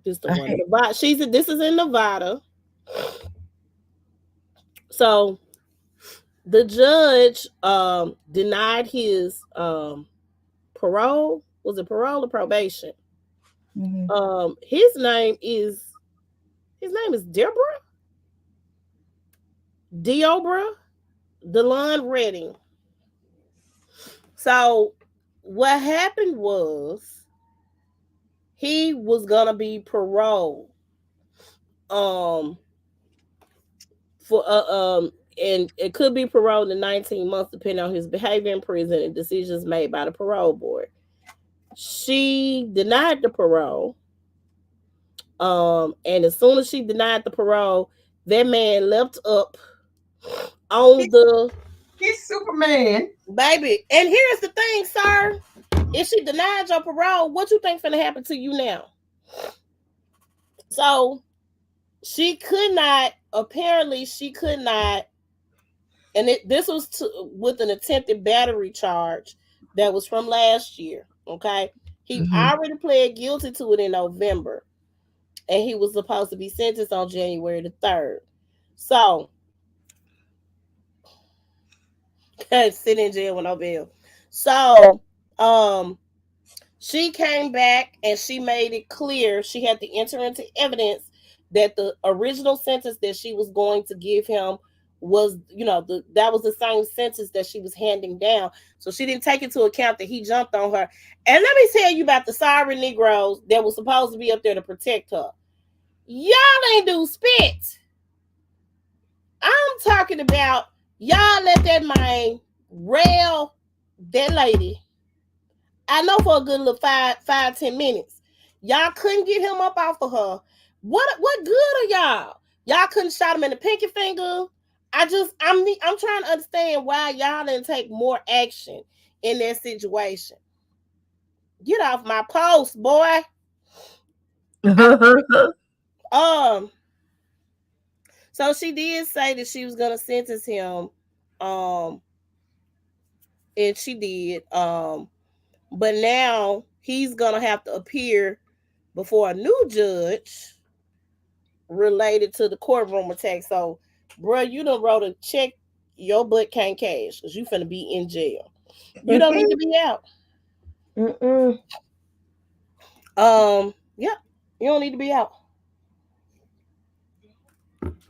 This the I one. had, Nevada. This is in Nevada. So the judge denied his parole. Was it parole or probation? mhm. His name is Deborah Deobra Delon Redding. So what happened was he was gonna be paroled um for and it could be paroled in 19 months depending on his behavior in prison and decisions made by the parole board. She denied the parole. And as soon as she denied the parole, that man leapt up on the He's Superman. baby. And here's the thing, sir. If she denied your parole, what you think finna happen to you now? So she could not. Apparently, she could not. And this was with an attempted battery charge that was from last year. Okay, he Mhm. already pled guilty to it in November, and he was supposed to be sentenced on January the 3rd. So Sitting in jail with no bail. So, um, she came back and she made it clear she had to enter into evidence that the original sentence that she was going to give him was, that was the same sentence that she was handing down. So she didn't take into account that he jumped on her. And let me tell you about the sorry Negroes that was supposed to be up there to protect her. Y'all ain't do spit. I'm talking about y'all let that man rail that lady. I know for a good little 5, 10 minutes. Y'all couldn't get him up off of her. What good are y'all? Y'all couldn't shot him in the pinky finger. I'm trying to understand why y'all didn't take more action in that situation. Get off my post, boy. Um, so she did say that she was gonna sentence him. Um, and she did. But now he's gonna have to appear before a new judge related to the courtroom attack. So, bro, you done wrote a check your butt can't cash because you finna be in jail. You don't need to be out. Yeah, you don't need to be out.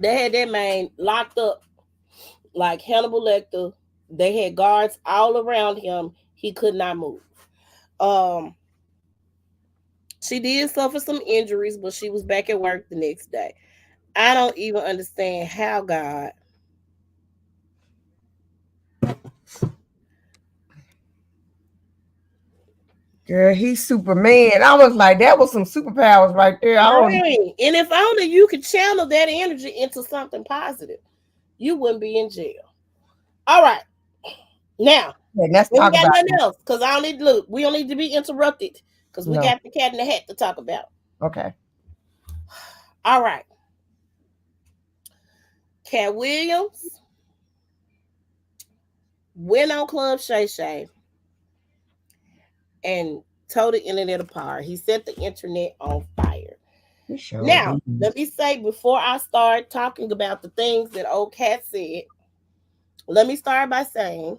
They had that man locked up like Hannibal Lecter. They had guards all around him. He could not move. Um, she did suffer some injuries, but she was back at work the next day. I don't even understand how God. Girl, he's Superman. I was like, that was some superpowers right there. I don't. Right. And if only you could channel that energy into something positive, you wouldn't be in jail. All right. Now, Let's we talk got about nothing it. else because I don't need to look. We don't need to be interrupted because we No. got the cat in the hat to talk about. Okay. All right. Katt Williams went on Club ShayShay and told the internet apart. He set the internet on fire. Sure Now, did. let me say before I start talking about the things that old Katt said, let me start by saying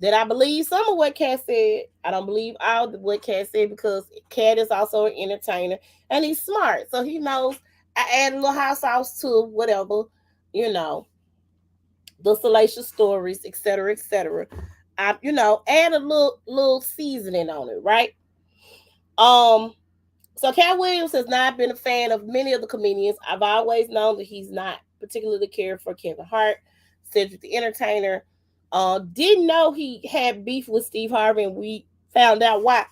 that I believe some of what Katt said. I don't believe all of what Katt said because Katt is also an entertainer and he's smart. So he knows I add a little hot sauce to whatever, you know, the salacious stories, etc., etc. I, add a little seasoning on it, right? Um, so Katt Williams has not been a fan of many of the comedians. I've always known that he's not particularly cared for Kevin Hart, Cedric the Entertainer. Didn't know he had beef with Steve Harvey, and we found out why.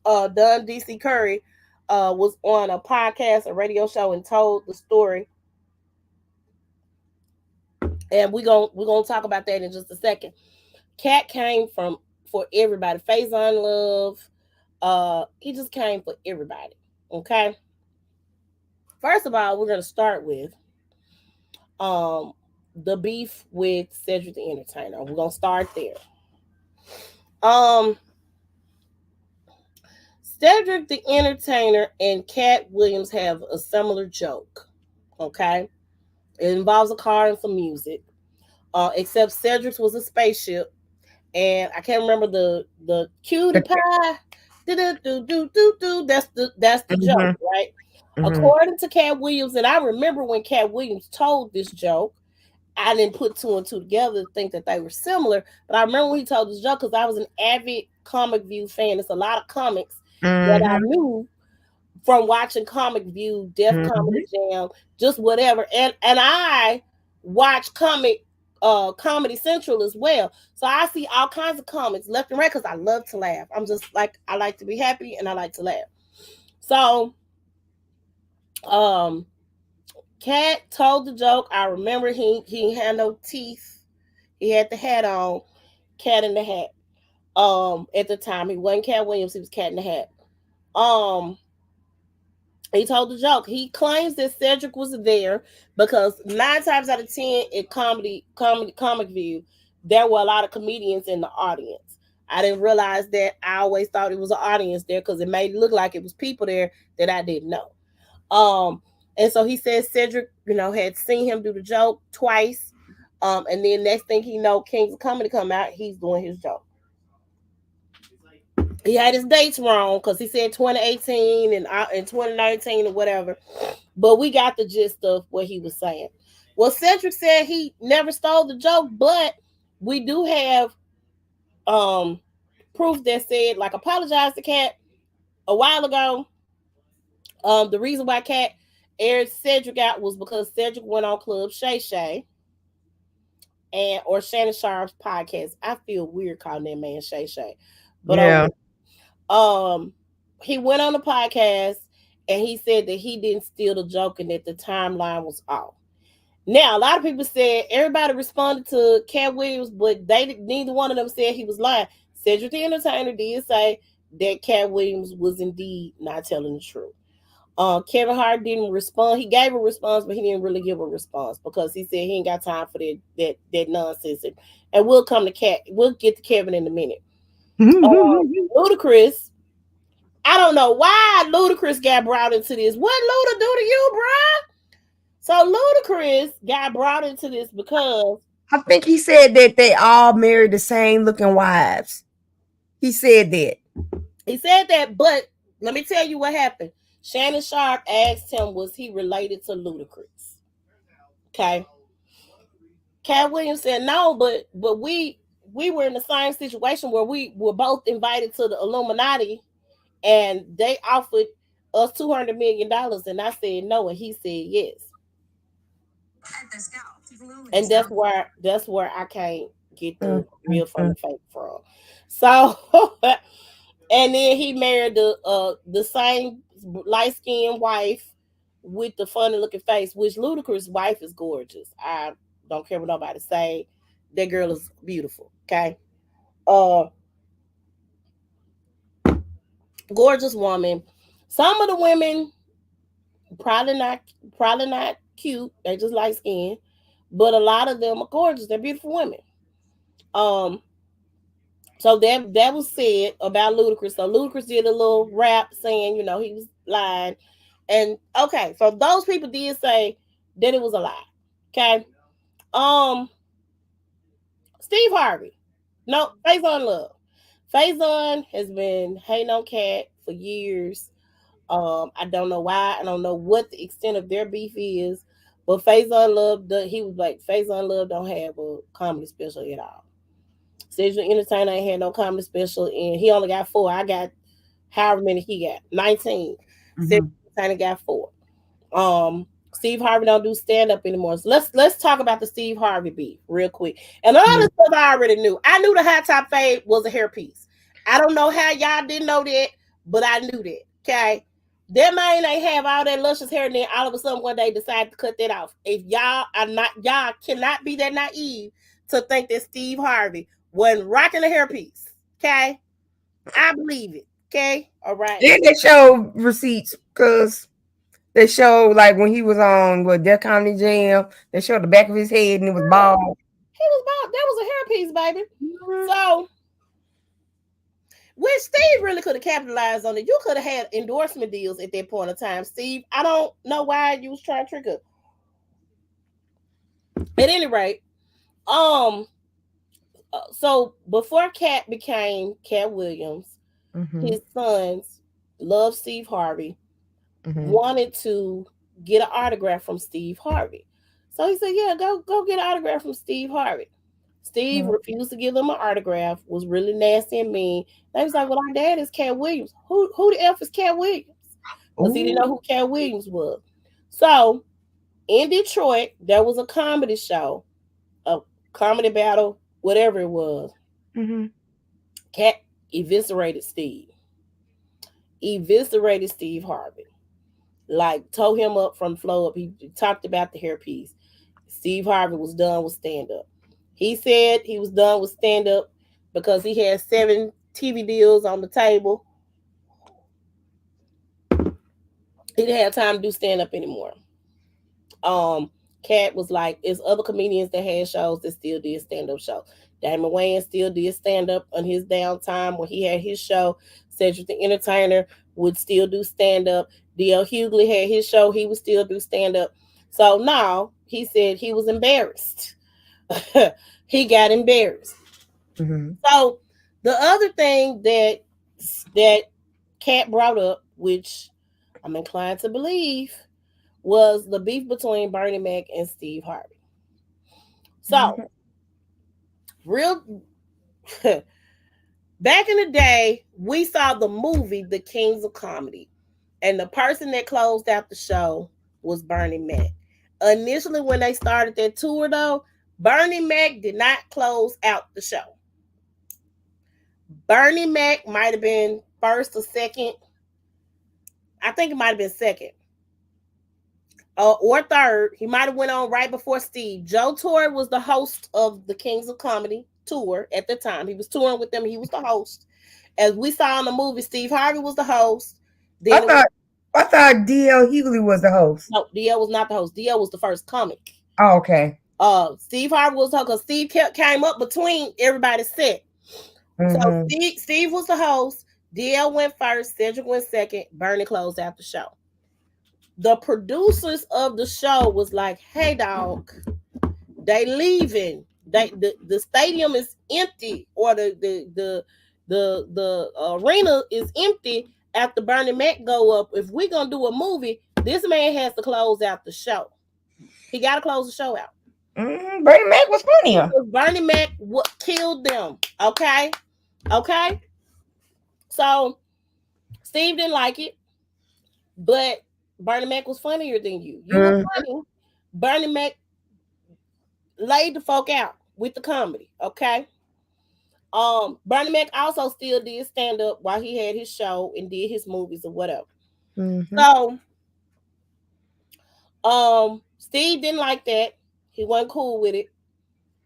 Don DC Curry was on a podcast, a radio show, and told the story. And we're gonna talk about that in just a second. Katt came from for everybody. Faison Love. He just came for everybody. Okay. First of all, we're gonna start with um the beef with Cedric the Entertainer. We're gonna start there. Um Cedric the Entertainer and Katt Williams have a similar joke. Okay. It involves a car and some music. Except Cedric's was a spaceship. And I can't remember the cutie pie. Do. That's the joke, right? According to Katt Williams, and I remember when Katt Williams told this joke, I didn't put two and two together to think that they were similar. But I remember when he told this joke because I was an avid Comic View fan. It's a lot of comics that I knew from watching Comic View, Def Comedy Jam, just whatever. And I watch Comedy Central as well. So I see all kinds of comics left and right because I love to laugh. I'm just like I like to be happy and I like to laugh. So Katt told the joke. I remember he had no teeth. He had the hat on, Cat in the Hat. At the time he wasn't Katt Williams, he was Cat in the Hat. He told the joke. He claims that Cedric was there because 9 times out of 10 in Comic View, there were a lot of comedians in the audience. I didn't realize that. I always thought it was an audience there because it made it look like it was people there that I didn't know. And so he said Cedric, had seen him do the joke twice. And then next thing he know, Kings of Comedy come out. He's doing his joke. He had his dates wrong because he said 2018 and 2019 or whatever. But we got the gist of what he was saying. Well, Cedric said he never stole the joke, but we do have proof that said, like, apologize to Katt a while ago. The reason why Katt aired Cedric out was because Cedric went on Club ShayShay or Shannon Sharp's podcast. I feel weird calling that man ShayShay, but Yeah. he went on the podcast and he said that he didn't steal the joke and that the timeline was off. Now, a lot of people said everybody responded to Katt Williams, but neither one of them said he was lying. Cedric the Entertainer did say that Katt Williams was indeed not telling the truth. Kevin Hart didn't respond. He gave a response, but he didn't really give a response because he said he ain't got time for that nonsense. And we'll come to Katt. We'll get to Kevin in a minute. Ludacris. I don't know why Ludacris got brought into this. What Luda do to you, bruh? So Ludacris got brought into this because I think he said that they all married the same looking wives. He said that. He said that, but let me tell you what happened. Shannon Sharp asked him, was he related to Ludacris? Okay. Katt Williams said no, but we were in the same situation where we were both invited to the Illuminati and they offered us $200 million and I said no and he said yes. And that's where I can't get the real from the fake from. So and then he married the same light skinned wife with the funny looking face, which Ludacris' wife is gorgeous. I don't care what nobody say. That girl is beautiful. Okay. Gorgeous woman. Some of the women probably not cute. They just light skinned. But a lot of them are gorgeous. They're beautiful women. So that was said about Ludacris. So Ludacris did a little rap saying, he was lying. And okay, so those people did say that it was a lie. Okay. Steve Harvey. No, Faison Love. Faison has been hating on Katt for years. I don't know why. I don't know what the extent of their beef is. But Faison Love, he was like, Faison Love don't have a comedy special at all. Cedric Entertainer ain't had no comedy special, and he only got 4. I got however many he got, 19. Cedric Entertainer got 4. Steve Harvey don't do stand up anymore. So let's talk about the Steve Harvey beef real quick. And all this stuff I already knew. I knew the high top fade was a hairpiece. I don't know how y'all didn't know that, but I knew that. Okay. That man ain't have all that luscious hair, and then all of a sudden one day decided to cut that off. If y'all cannot be that naive to think that Steve Harvey wasn't rocking a hairpiece. Okay. I believe it. Okay. All right. And they show receipts because they show like when he was on Def Comedy Jam, they showed the back of his head and it was bald. He was bald. That was a hairpiece, baby. So, which Steve really could have capitalized on it. You could have had endorsement deals at that point in time, Steve. I don't know why you was trying to trick her. At any rate, so before Katt became Katt Williams, his sons loved Steve Harvey, wanted to get an autograph from Steve Harvey. So he said, yeah, go get an autograph from Steve Harvey. Steve refused to give them an autograph, was really nasty and mean. They was like, well, our dad is Katt Williams. Who the F is Katt Williams? Because he didn't know who Katt Williams was. So in Detroit, there was a comedy show, a comedy battle, whatever it was. Katt eviscerated Steve Harvey. Like, tore him up from the floor up. He talked about the hairpiece. Steve Harvey was done with stand-up. He said he was done with stand-up because he had 7 TV deals on the table. He didn't have time to do stand-up anymore. Katt was like, it's other comedians that had shows that still did stand-up shows. Damon Wayans still did stand-up on his downtime when he had his show. Cedric the Entertainer would still do stand-up. D.L. Hughley had his show. He would still do stand-up. So now he said he was embarrassed he got embarrassed. Mm-hmm. So the other thing that Katt brought up, which I'm inclined to believe, was the beef between Bernie Mac and Steve Harvey. So, real back in the day, we saw the movie The Kings of Comedy, and the person that closed out the show was Bernie Mac. Initially, when they started their tour, though, Bernie Mac did not close out the show. Bernie Mac might have been first or second. I think it might have been second or third. He might have went on right before Steve. Joe Torre was the host of the Kings of Comedy tour at the time. He was touring with them. He was the host. As we saw in the movie, Steve Harvey was the host. Then I thought D.L. Hughley was the host. no, DL was not the host. DL was the first comic. Oh, okay. Steve Harvey was the host because Steve came up between everybody's set. Mm-hmm. So Steve was the host. DL went first. Cedric went second. Bernie closed out the show. The producers of the show was like, "Hey, dog, they leaving. The stadium is empty, or the arena is empty after Bernie Mac go up. If we're gonna do a movie, this man has to close out the show. He got to close the show out. Bernie Mac was funnier. Bernie Mac killed them. Okay. So Steve didn't like it, but Bernie Mac was funnier than you. You were funny. Bernie Mac laid the folk out with the comedy. Okay. Bernie Mac also still did stand up while he had his show and did his movies or whatever. Mm-hmm. So, Steve didn't like that. He wasn't cool with it.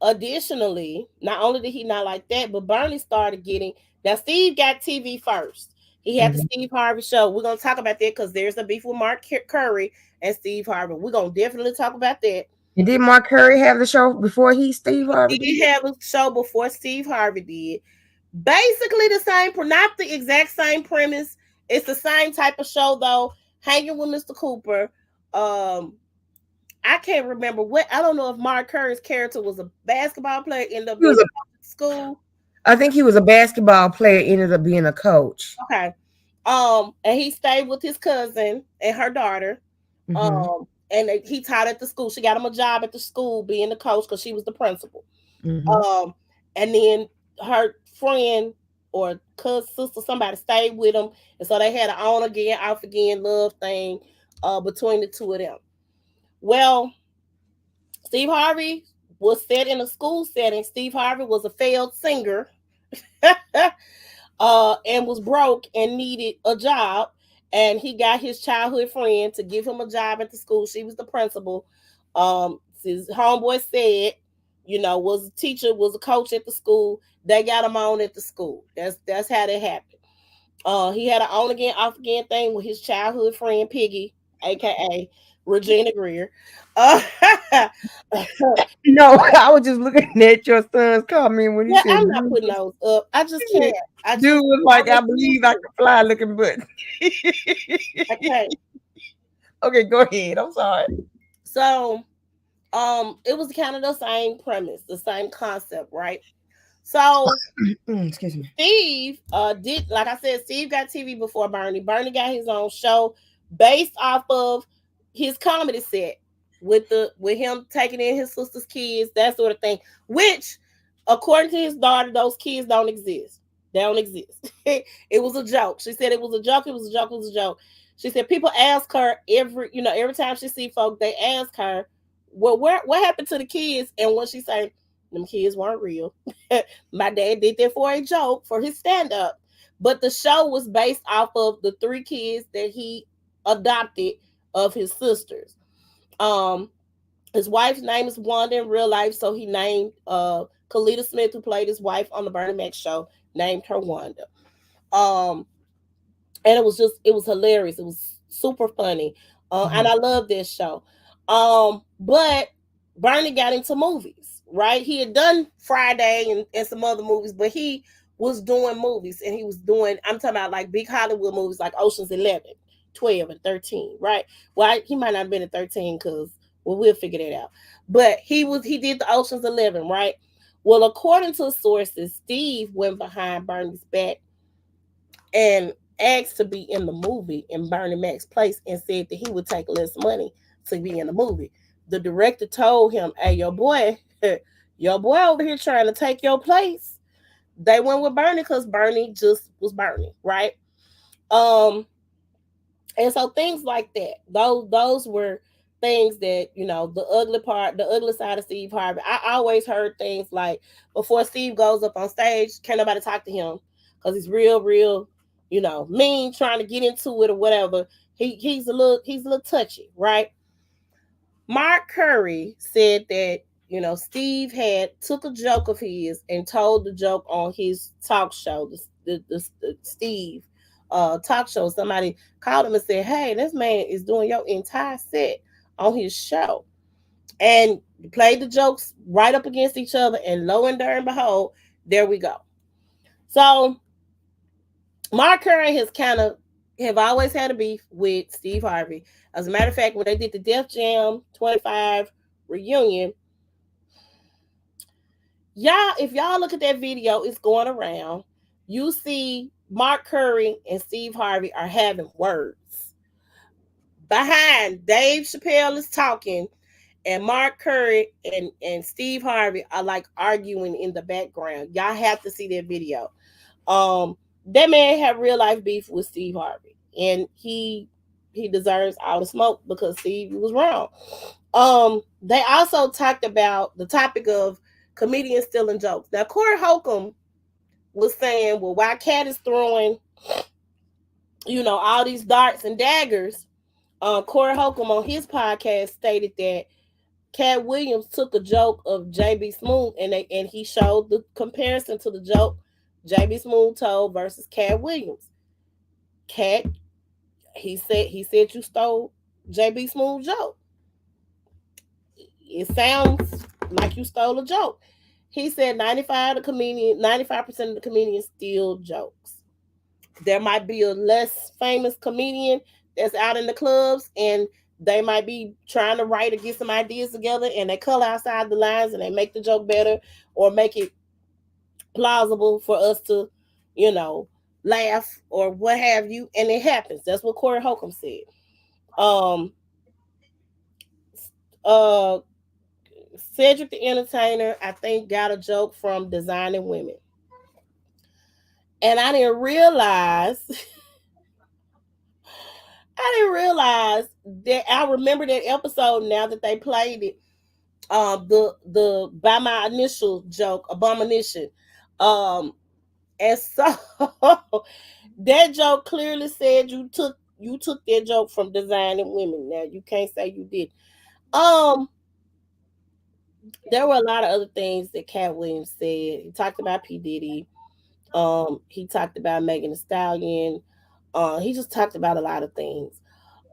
Additionally, not only did he not like that, but Bernie started getting. Now, Steve got TV first. He had the Steve Harvey show. We're gonna talk about that because there's a beef with Mark Curry and Steve Harvey. We're gonna definitely talk about that. And did Mark Curry have the show before Steve Harvey? He did have a show before Steve Harvey did. Basically the same, not the exact same premise. It's the same type of show though. Hanging with Mr. Cooper. I can't remember what. I don't know if Mark Curry's character was a basketball player in the school. I think he was a basketball player. Ended up being a coach. Okay. And he stayed with his cousin and her daughter. And he taught at the school. She got him a job at the school being the coach because she was the principal. And then her friend or cousin, sister, somebody stayed with him. And so they had an on again, off again love thing between the two of them. Well, Steve Harvey was set in a school setting. Steve Harvey was a failed singer and was broke and needed a job. And he got his childhood friend to give him a job at the school. She was the principal. His homeboy said, was a teacher, was a coach at the school. They got him on at the school. That's how that happened. He had an on again, off again thing with his childhood friend Piggy, aka Regina Greer. No, I was just looking at your son's comment when he said, I'm not putting those up. I just can't. Dude was like, I believe I can fly looking, but I can't. Okay, go ahead. I'm sorry. So, it was kind of the same premise, the same concept, right? So, excuse me. Steve did, like I said, Steve got TV before Bernie. Bernie got his own show based off of his comedy set with him taking in his sister's kids, that sort of thing. Which, according to his daughter, those kids don't exist. They don't exist. It was a joke. She said it was a joke. It was a joke. It was a joke. She said people ask her every time she see folk, they ask her, well, what happened to the kids? And when she say, them kids weren't real. My dad did that for a joke for his stand-up. But the show was based off of the 3 kids that he adopted of his sisters. His wife's name is Wanda in real life, so he named Kalita Smith, who played his wife on the Bernie Mac show, named her Wanda. And it was hilarious. It was super funny. And I love this show. But Bernie got into movies, right? He had done Friday and some other movies, but he was doing movies, and he was doing, I'm talking about like big Hollywood movies like Ocean's 11, 12, and 13, right? Well, he might not have been at 13 because Well, we'll figure that out. But he did the Ocean's 11, right? Well, according to sources, Steve went behind Bernie's back and asked to be in the movie in Bernie Mac's place and said that he would take less money to be in the movie. The director told him, "Hey, your boy over here trying to take your place." They went with Bernie because Bernie just was Bernie, right? Um, and so things like that, those were things that, the ugly part, the ugly side of Steve Harvey. I always heard things like, before Steve goes up on stage, can't nobody talk to him because he's real, mean, trying to get into it or whatever. He's a little touchy, right? Mark Curry said that, Steve had took a joke of his and told the joke on his talk show, the Steve talk show. Somebody called him and said, "Hey, this man is doing your entire set on his show," and played the jokes right up against each other. And lo and darn behold, there we go. So Mark Curry has kind of have always had a beef with Steve Harvey. As a matter of fact, when they did the Def Jam 25 reunion, if y'all look at that video, it's going around. You see Mark Curry and Steve Harvey are having words. Behind, Dave Chappelle is talking, and Mark Curry and Steve Harvey are like arguing in the background. Y'all have to see that video. That man had real life beef with Steve Harvey, and he deserves all the smoke because Steve was wrong. They also talked about the topic of comedians stealing jokes. Now, Corey Holcomb was saying, well, why Katt is throwing, all these darts and daggers. Corey Holcomb on his podcast stated that Katt Williams took a joke of JB Smoove and he showed the comparison to the joke JB Smoove told versus Katt Williams. Katt, he said you stole JB Smoove joke. It sounds like you stole a joke. He said 95% of the comedians steal jokes. There might be a less famous comedian that's out in the clubs and they might be trying to write or get some ideas together and they color outside the lines and they make the joke better or make it plausible for us to, laugh or what have you. And it happens. That's what Corey Holcomb said. Um, Cedric the Entertainer, I think, got a joke from Designing Women. And I didn't realize that I remember that episode now that they played it. The by my initial joke, abomination. And so that joke clearly said you took that joke from Designing Women. Now you can't say you did. There were a lot of other things that Katt Williams said. He talked about P. Diddy. He talked about Megan Thee Stallion. He just talked about a lot of things.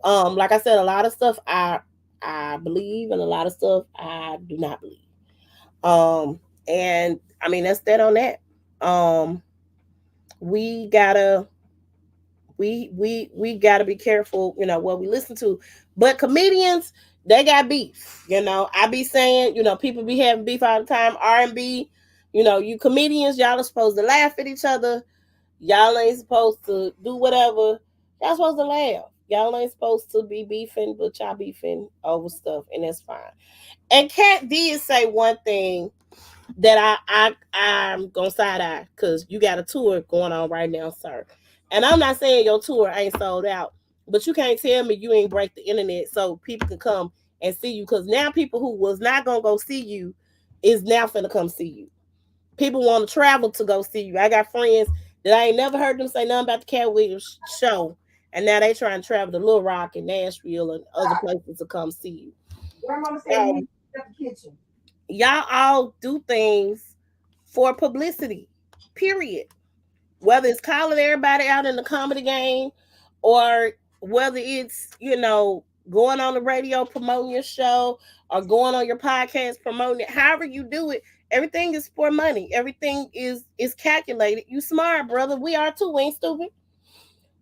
Like I said, a lot of stuff I believe, and a lot of stuff I do not believe. And I mean that's that on that. We gotta be careful, what we listen to. But comedians, they got beef. I be saying, people be having beef all the time. R&B, you comedians, y'all are supposed to laugh at each other. Y'all ain't supposed to do whatever. Y'all supposed to laugh. Y'all ain't supposed to be beefing, but y'all beefing over stuff, and that's fine. And Katt did say one thing that I'm gonna side eye because you got a tour going on right now, sir. And I'm not saying your tour ain't sold out, but you can't tell me you ain't break the internet so people can come and see you. Because now people who was not gonna go see you is now finna come see you. People want to travel to go see you. I got friends that I ain't never heard them say nothing about the Katt Williams show, and now they trying to travel to Little Rock and Nashville and other places to come see you. Grandmama said you need to get the kitchen. Y'all all do things for publicity, period. Whether it's calling everybody out in the comedy game or whether it's, going on the radio promoting your show or going on your podcast promoting it, however you do it, everything is for money. Everything is calculated. You smart, brother. We are too. We ain't stupid.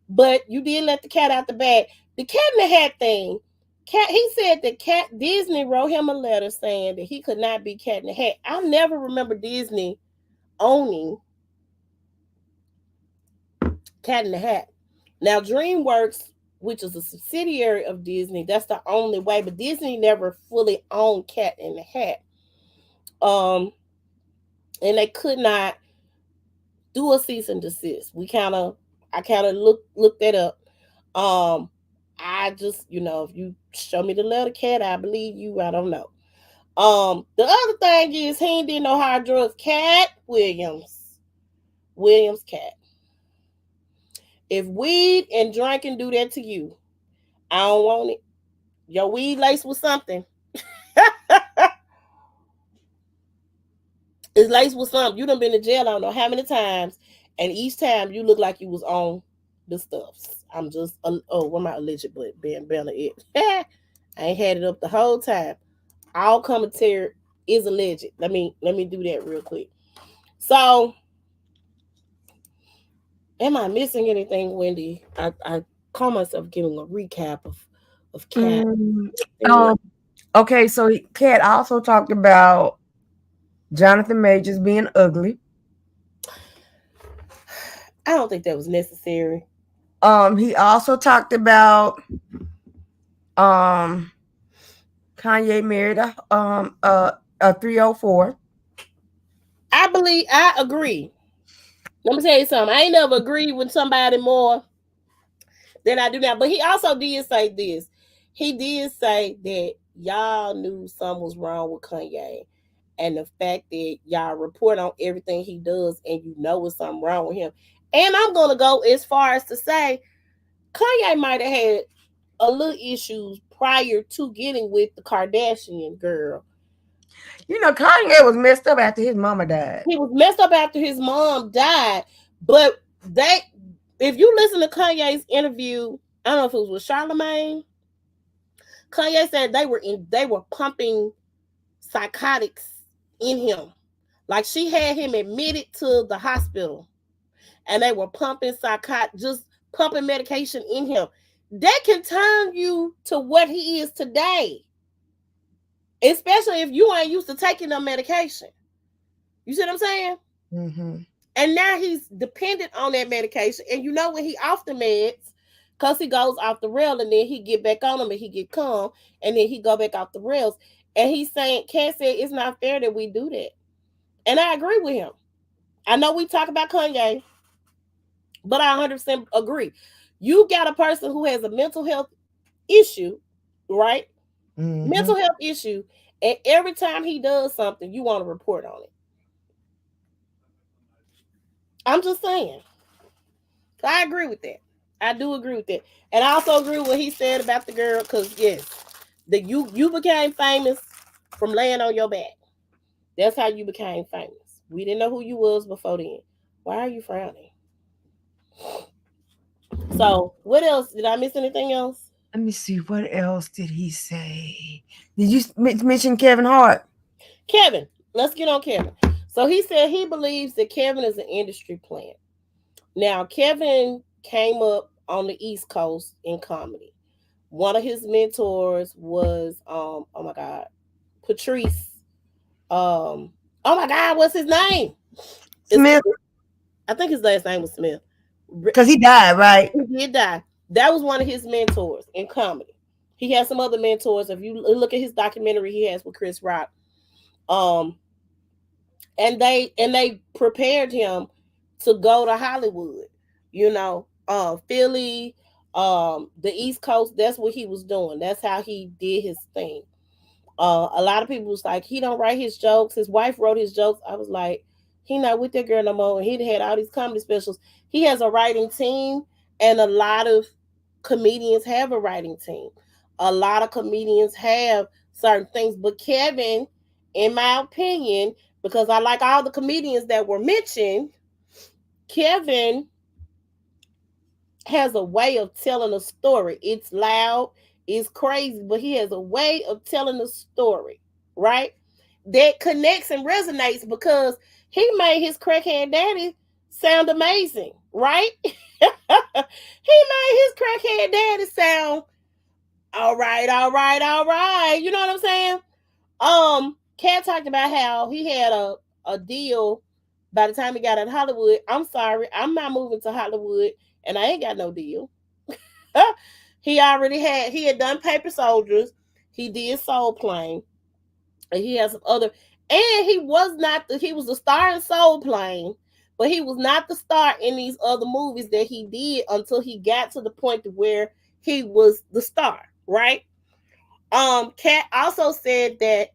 But you did let the cat out the bag. The cat in the hat thing He said that Disney wrote him a letter saying that he could not be Cat in the Hat. I never remember Disney owning Cat in the Hat. Now DreamWorks, which is a subsidiary of Disney, that's the only way. But Disney never fully owned Cat in the Hat. Um, and they could not do a cease and desist. I kind of looked that up. Um, I just, if you show me the letter Cat, I believe you. I don't know. The other thing is he ain't did no hard drugs. Katt Williams Katt. If weed and drinking do that to you, I don't want it. Your weed laced with something. It's laced with something. You done been to jail I don't know how many times, and each time you look like you was on the stuffs. I'm just what am I alleged but being better it. I ain't had it up the whole time. All commentary is alleged. Let me do that real quick. So, am I missing anything, Wendy? I call myself giving a recap of Katt. Okay, so Katt also talked about Jonathan Majors being ugly. I don't think that was necessary. He also talked about Kanye married a 304. I agree. Let me tell you something. I ain't never agreed with somebody more than I do now. But he also did say this. He did say that y'all knew something was wrong with Kanye. And the fact that y'all report on everything he does and you know it's something wrong with him. And I'm going to go as far as to say Kanye might have had a little issues prior to getting with the Kardashian girl. Kanye was messed up after his mama died. He was messed up after his mom died. But if you listen to Kanye's interview, I don't know if it was with Charlamagne, Kanye said they were pumping psychotics in him. Like she had him admitted to the hospital and they were pumping just pumping medication in him. That can turn you to what he is today. Especially if you ain't used to taking the medication. You see what I'm saying? Mm-hmm. And now he's dependent on that medication. And when he off the meds, because he goes off the rail and then he get back on them and he get calm and then he go back off the rails. And he's saying, Katt said it's not fair that we do that. And I agree with him. I know we talk about Kanye, but I 100% agree. You got a person who has a mental health issue, right? Mm-hmm. Mental health issue. And every time he does something, you want to report on it. I'm just saying. I agree with that. I do agree with that. And I also agree with what he said about the girl, because yes, you became famous from laying on your back. That's how you became famous. We didn't know who you was before then. Why are you frowning? So, what else? Did I miss anything else? Let me see. What else did he say? Did you mention Kevin Hart? Kevin. Let's get on Kevin. So, he said he believes that Kevin is an industry plant. Now, Kevin came up on the East Coast in comedy. One of his mentors was, oh my God, Patrice. Oh my God, what's his name? Smith. I think his last name was Smith. Because he died, right? He did die. That was one of his mentors in comedy. He has some other mentors. If you look at his documentary he has with Chris Rock, and they prepared him to go to Hollywood. Philly, the East Coast. That's what he was doing. That's how he did his thing. A lot of people was like, he don't write his jokes. His wife wrote his jokes. I was like, he not with that girl no more. And he had all these comedy specials. He has a writing team, and a lot of comedians have a writing team. A lot of comedians have certain things. But Kevin, in my opinion, because I like all the comedians that were mentioned, Kevin has a way of telling a story. It's loud, it's crazy, but he has a way of telling a story, right? That connects and resonates because he made his crackhead daddy sound amazing, right? He made his crackhead daddy sound All right, all right, all right. You know what I'm saying? Kat talked about how he had a deal by the time he got out of Hollywood. I'm sorry, I'm not moving to Hollywood, and I ain't got no deal. He had done Paper Soldiers. He did Soul Plane, and he has some other. And he was the star in Soul Plane, but he was not the star in these other movies that he did until he got to the point to where he was the star, right? Kat also said that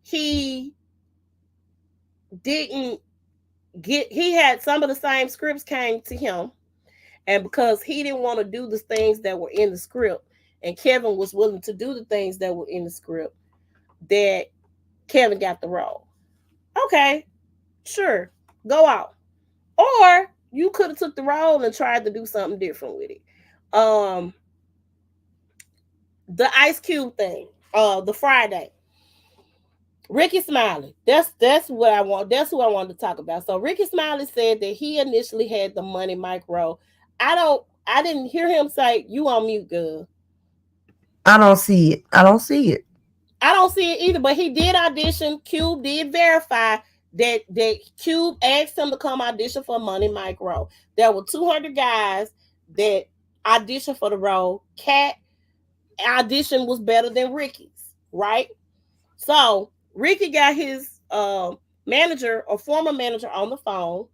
he didn't he had some of the same scripts came to him, and because he didn't want to do the things that were in the script, and Kevin was willing to do the things that were in the script, that Kevin got the role. Okay, sure, go out. Or you could have took the role and tried to do something different with it. Um, the Ice Cube thing, the Friday. Ricky Smiley. That's what I want. That's who I wanted to talk about. So Ricky Smiley said that he initially had the Money Mike role. I didn't hear him say you on mute, girl. I don't see it. I don't see it. I don't see it either, but he did audition. Cube did verify that Cube asked him to come audition for Money Mike role. There were 200 guys that auditioned for the role. Cat audition was better than Ricky's, right? So Ricky got his manager or former manager on the phone,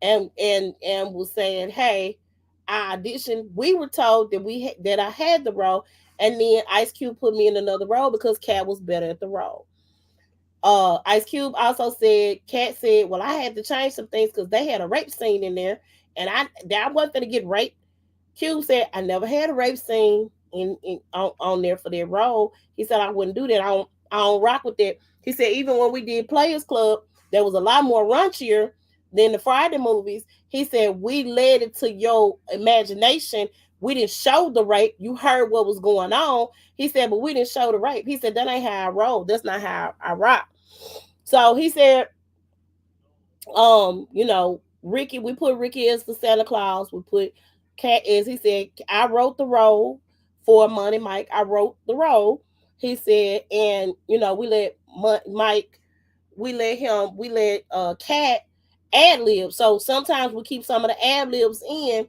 and was saying, "Hey, I auditioned. We were told that that I had the role, and then Ice Cube put me in another role because Cat was better at the role." Ice Cube also said, Cat said, "Well, I had to change some things because they had a rape scene in there, and I wasn't going to get raped." Cube said, "I never had a rape scene on there for their role." He said, "I wouldn't do that. I don't rock with that." He said, "Even when we did Players Club, that was a lot more raunchier than the Friday movies." He said, "We led it to your imagination. We didn't show the rape. You heard what was going on." He said, "But we didn't show the rape." He said, "That ain't how I roll. That's not how I rock." So he said, Ricky, we put Ricky as the Santa Claus. We put Cat as, he said, I wrote the role for Money Mike. I wrote the role. He said, and we let Mike, we let Cat ad lib. So sometimes we keep some of the ad libs in.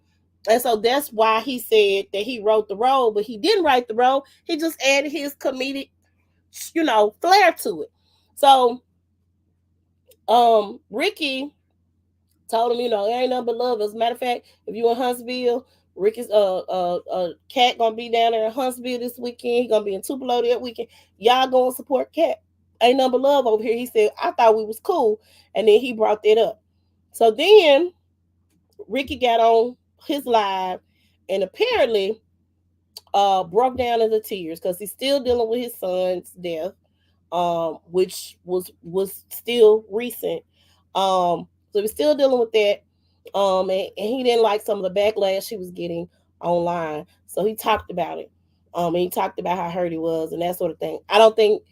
And so that's why he said that he wrote the role, but he didn't write the role. He just added his comedic, flair to it. So Ricky told him, it ain't nothing but love. As a matter of fact, if you in Huntsville, Ricky's Cat gonna be down there in Huntsville this weekend. He gonna be in Tupelo that weekend. Y'all go and support Cat. Ain't nothing but love over here. He said, I thought we was cool. And then he brought that up. So then Ricky got on his live and apparently broke down into tears because he's still dealing with his son's death, which was still recent. So he's still dealing with that. And he didn't like some of the backlash he was getting online. So he talked about it. And he talked about how hurt he was and that sort of thing. I don't think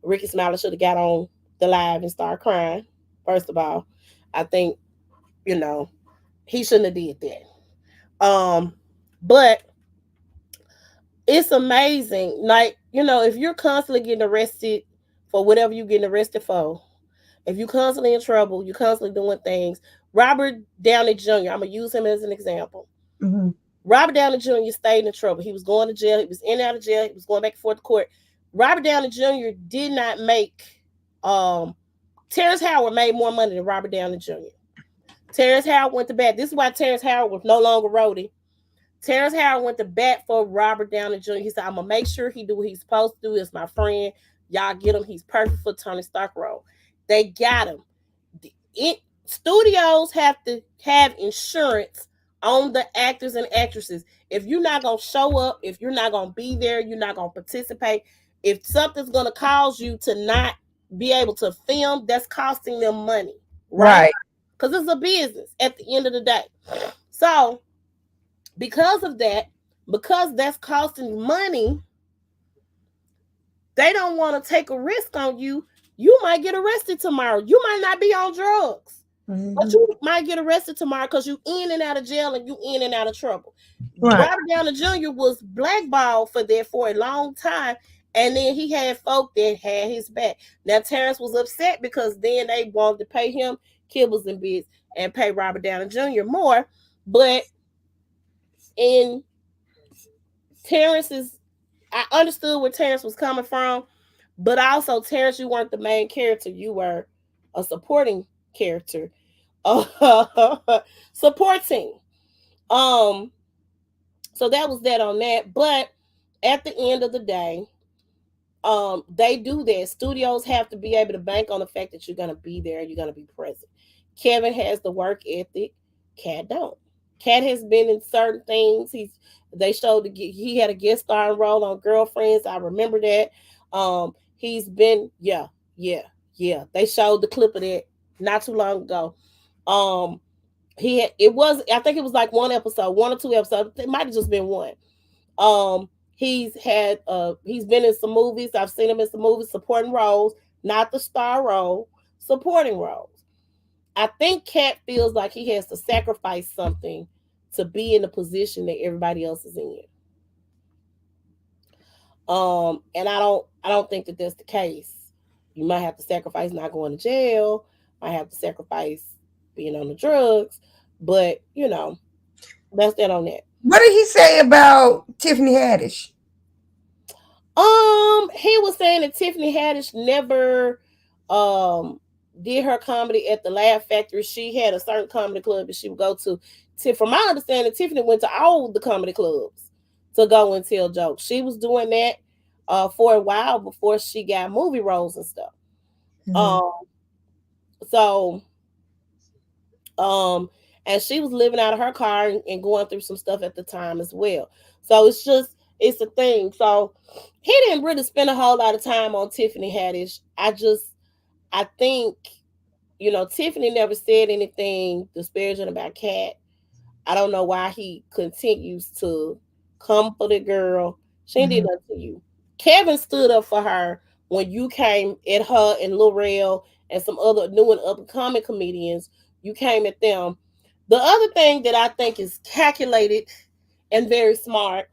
Ricky Smiley should have got on the live and started crying. First of all, I think, he shouldn't have did that. But it's amazing. Like, if you're constantly getting arrested for whatever you're getting arrested for, if you're constantly in trouble, you're constantly doing things. Robert Downey Jr., I'm going to use him as an example. Mm-hmm. Robert Downey Jr. stayed in trouble. He was going to jail. He was in and out of jail. He was going back and forth to court. Robert Downey Jr. did not make, Terrence Howard made more money than Robert Downey Jr. Terrence Howard went to bat. This is why Terrence Howard was no longer Rhodey. Terrence Howard went to bat for Robert Downey Jr. He said, I'm going to make sure he do what he's supposed to do. It's my friend. Y'all get him. He's perfect for Tony Stark role. They got him. Studios have to have insurance on the actors and actresses. If you're not going to show up, if you're not going to be there, you're not going to participate, if something's going to cause you to not be able to film, that's costing them money. Right? Because it's a business at the end of the day. So, because of that, because that's costing money, they don't want to take a risk on you. You might get arrested tomorrow. You might not be on drugs. But Mhm. you might get arrested tomorrow because you in and out of jail and you in and out of trouble. Right. Robert Downey Jr. was blackballed for that for a long time. And then he had folk that had his back. Now Terrence was upset because then they wanted to pay him kibbles and bits and pay Robert Downey Jr. more. But in Terrence's, I understood where Terrence was coming from, but also Terrence, you weren't the main character. You were a supporting character. Supporting. Um, so that was that on that. But at the end of the day, they do that. Studios have to be able to bank on the fact that you're gonna be there, you're gonna be present. Kevin has the work ethic. Cat don't. Cat has been in certain things. They showed he had a guest starring role on Girlfriends. I remember that. He's been yeah. They showed the clip of that not too long ago. Um, it was, I think it was like one episode, one or two episodes. It might have just been one. Um, he's been in some movies. I've seen him in some movies, supporting roles, not the star role, supporting roles. I think Cat feels like he has to sacrifice something to be in the position that everybody else is in. And I don't think that that's the case. You might have to sacrifice not going to jail, might have to sacrifice being on the drugs, but that's that on that. What did he say about Tiffany Haddish? He was saying that Tiffany Haddish never um did her comedy at the Laugh Factory. She had a certain comedy club that she would go to. From my understanding, Tiffany went to all the comedy clubs to go and tell jokes. She was doing that for a while before she got movie roles and stuff. Mhm. Um, so um, and she was living out of her car and going through some stuff at the time as well. So it's a thing. So he didn't really spend a whole lot of time on Tiffany Haddish. I think Tiffany never said anything disparaging about Cat. I don't know why he continues to come for the girl. She did Mhm. nothing to you. Kevin stood up for her when you came at her and Lorel and some other new and up and coming comedians. You came at them. The other thing that I think is calculated and very smart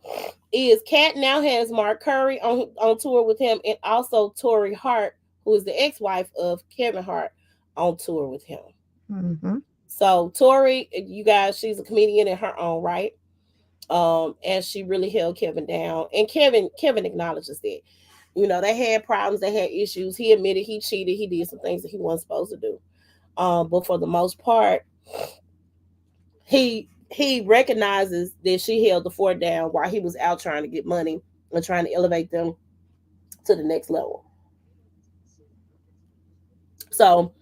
is Kat now has Mark Curry on tour with him, and also Tori Hart, who is the ex-wife of Kevin Hart, on tour with him. Mhm. So Tori, you guys, she's a comedian in her own right. And she really held Kevin down. And Kevin acknowledges that. They had problems, they had issues. He admitted he cheated, he did some things that he wasn't supposed to do. But for the most part, he recognizes that she held the fort down while he was out trying to get money and trying to elevate them to the next level. So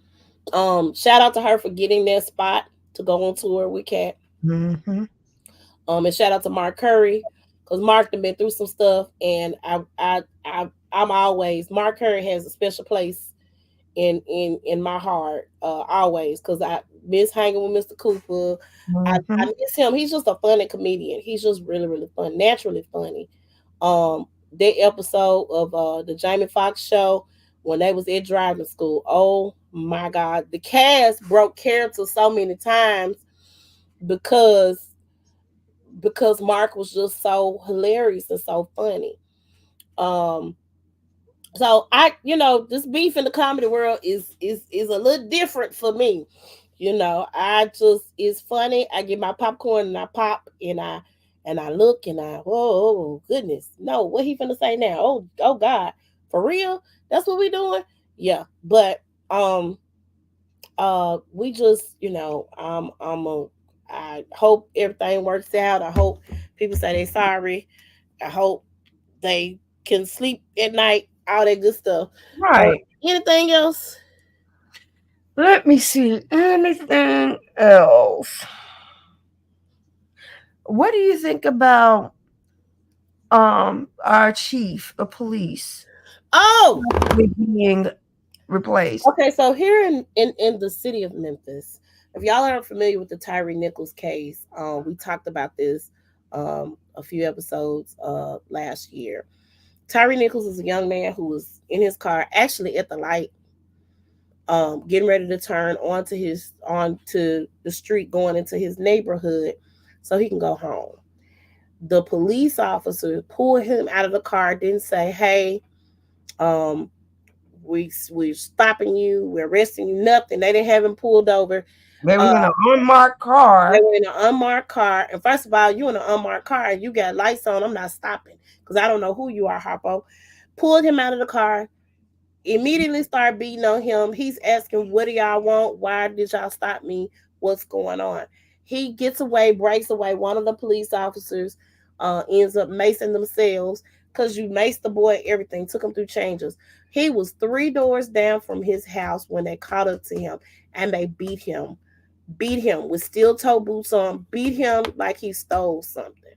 shout out to her for getting that spot to go on tour with Kat. Mhm. And shout out to Mark Curry because Mark done been through some stuff, and I'm always, Mark Curry has a special place in my heart, always, because I miss hanging with Mr. Cooper. I Mhm. miss him. He's just a funny comedian. He's just really really fun, naturally funny. That episode of the Jamie Foxx show when they was at driving school. Oh my God, the cast broke character so many times because Mark was just so hilarious and so funny. Um, so this beef in the comedy world is a little different for me. I just, it's funny. I get my popcorn and I pop and I look and oh goodness, no, what he finna say now? Oh God, for real? That's what we doing? Yeah, but we just I hope everything works out. I hope people say they sorry. I hope they can sleep at night, all that good stuff. Right. Anything else? Let me see. Anything else? What do you think about our chief of police Oh, being replaced? okay. So here in the city of Memphis, if y'all aren't familiar with the Tyree Nichols case, we talked about this a few episodes last year. Tyree Nichols is a young man who was in his car, actually at the light, getting ready to turn onto the street going into his neighborhood so he can go home. The police officer pulled him out of the car, didn't say, "Hey, um, we're stopping you, we're arresting you," nothing. They didn't have him pulled over. They was Uh, in an unmarked they car. were in an unmarked car. And first of all, you in an unmarked car and you got lights on. I'm not stopping because I don't know who you are, Harpo. Pulled him out of the car, immediately started beating on him. He's asking, "What do y'all want? Why did y'all stop me? What's going on?" He gets away, breaks away. One of the police officers ends up macing themselves because you maced the boy, everything, took him through changes. He was 3 doors down from his house when they caught up to him and they beat him with steel toe boots on, beat him like he stole something.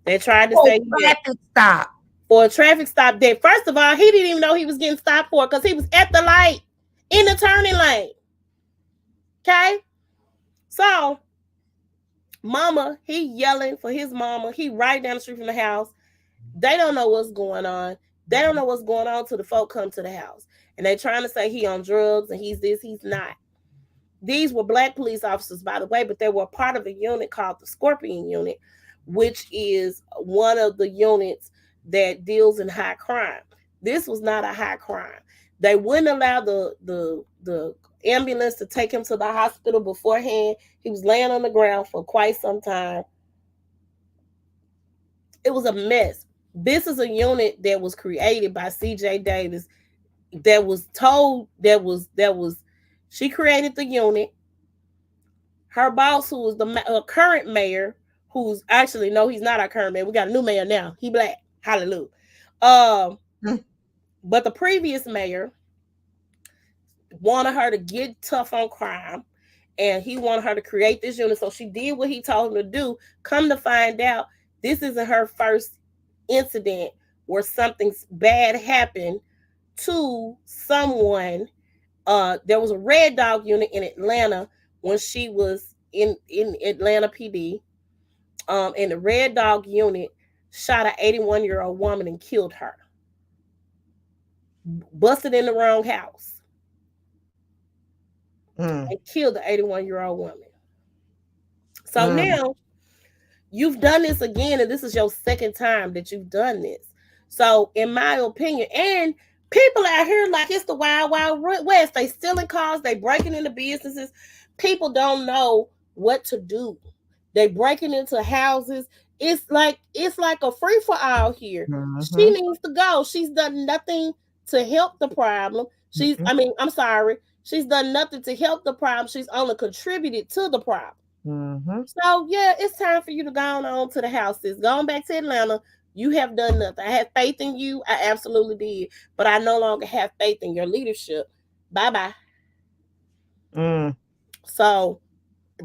They tried to Oh, say traffic stop. for a traffic stop that, first of all, he didn't even know he was getting stopped for because he was at the light in the turning lane. Okay? So, mama, he yelling for his mama. He right down the street from the house. They don't know what's going on. They don't know what's going on till the folk come to the house. And they trying to say he on drugs and he's this, he's not. These were black police officers, by the way, but they were part of a unit called the Scorpion Unit, which is one of the units that deals in high crime. This was not a high crime. They wouldn't allow the ambulance to take him to the hospital beforehand. He was laying on the ground for quite some time. It was a mess. This is a unit that was created by C.J. Davis. That was told that was she created the unit. Her boss, who was the current mayor, who's actually, no, he's not our current mayor. We got a new mayor now. He black. Hallelujah. But the previous mayor wanted her to get tough on crime, and he wanted her to create this unit. So she did what he told her to do. Come to find out, this isn't her first incident where something bad happened to someone. There was a Red Dog unit in Atlanta when she was in Atlanta PD. And the Red Dog unit shot an 81-year-old woman and killed her. Busted in the wrong house and killed the 81-year-old woman. So now you've done this again, and this is your second time that you've done this. So, in my opinion, and people out here like it's the wild, wild west. They stealing cars, they breaking into businesses. People don't know what to do. They breaking into houses. It's like a free for all here. She needs to go. She's done nothing to help the problem. I'm sorry. She's done nothing to help the problem. She's only contributed to the problem. So yeah, it's time for you to go on to the houses. Going back to Atlanta, you have done nothing. I had faith in you. I absolutely did. But I no longer have faith in your leadership. Bye-bye. So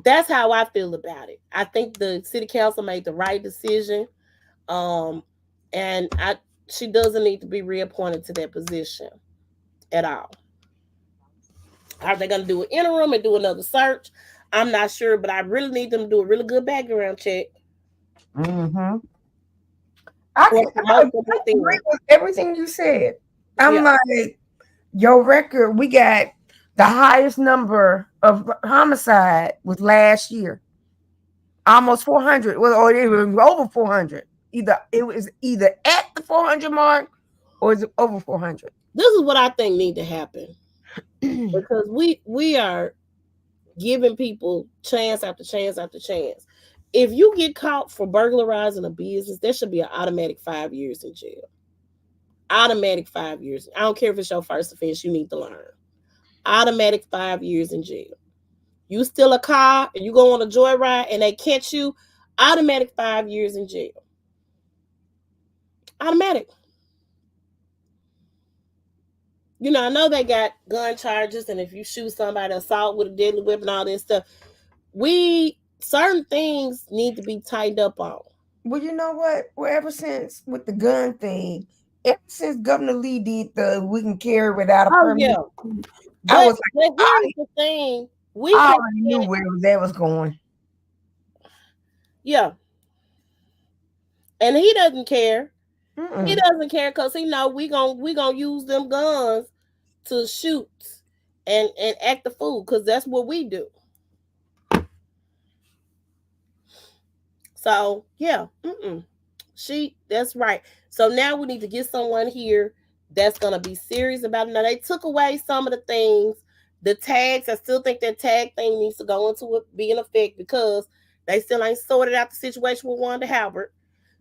that's how I feel about it. I think the city council made the right decision. And she doesn't need to be reappointed to that position at all. Are they going to do an interim and do another search? I'm not sure, but I really need them to do a really good background check. I agree with everything you said. I'm like, your record, we got the highest number of homicide was last year. Almost 400. Well, or it was over 400. It was either at the 400 mark or is it over 400. This is what I think need to happen. Because we are giving people chance after chance after chance. If you get caught for burglarizing a business, there should be an automatic 5 years in jail. Automatic 5 years. I don't care if it's your first offense, you need to learn. Automatic 5 years in jail. You steal a car and you go on a joyride and they catch you, automatic 5 years in jail. Automatic. I know they got gun charges, and if you shoot somebody, assault with a deadly weapon, all this stuff. Certain things need to be tightened up on. Well, you know what? Well, ever since with the gun thing, ever since Governor Lee did the we can carry without a permit, I was like, here's the thing. I already knew where that was going. Yeah. And he doesn't care. He doesn't care because he know we gonna use them guns to shoot and act the fool, because that's what we do. So yeah, that's right. So now we need to get someone here that's gonna be serious about it. Now they took away some of the things, the tags. I still think that tag thing needs to go into it, be in effect, because they still ain't sorted out the situation with Wanda Halbert.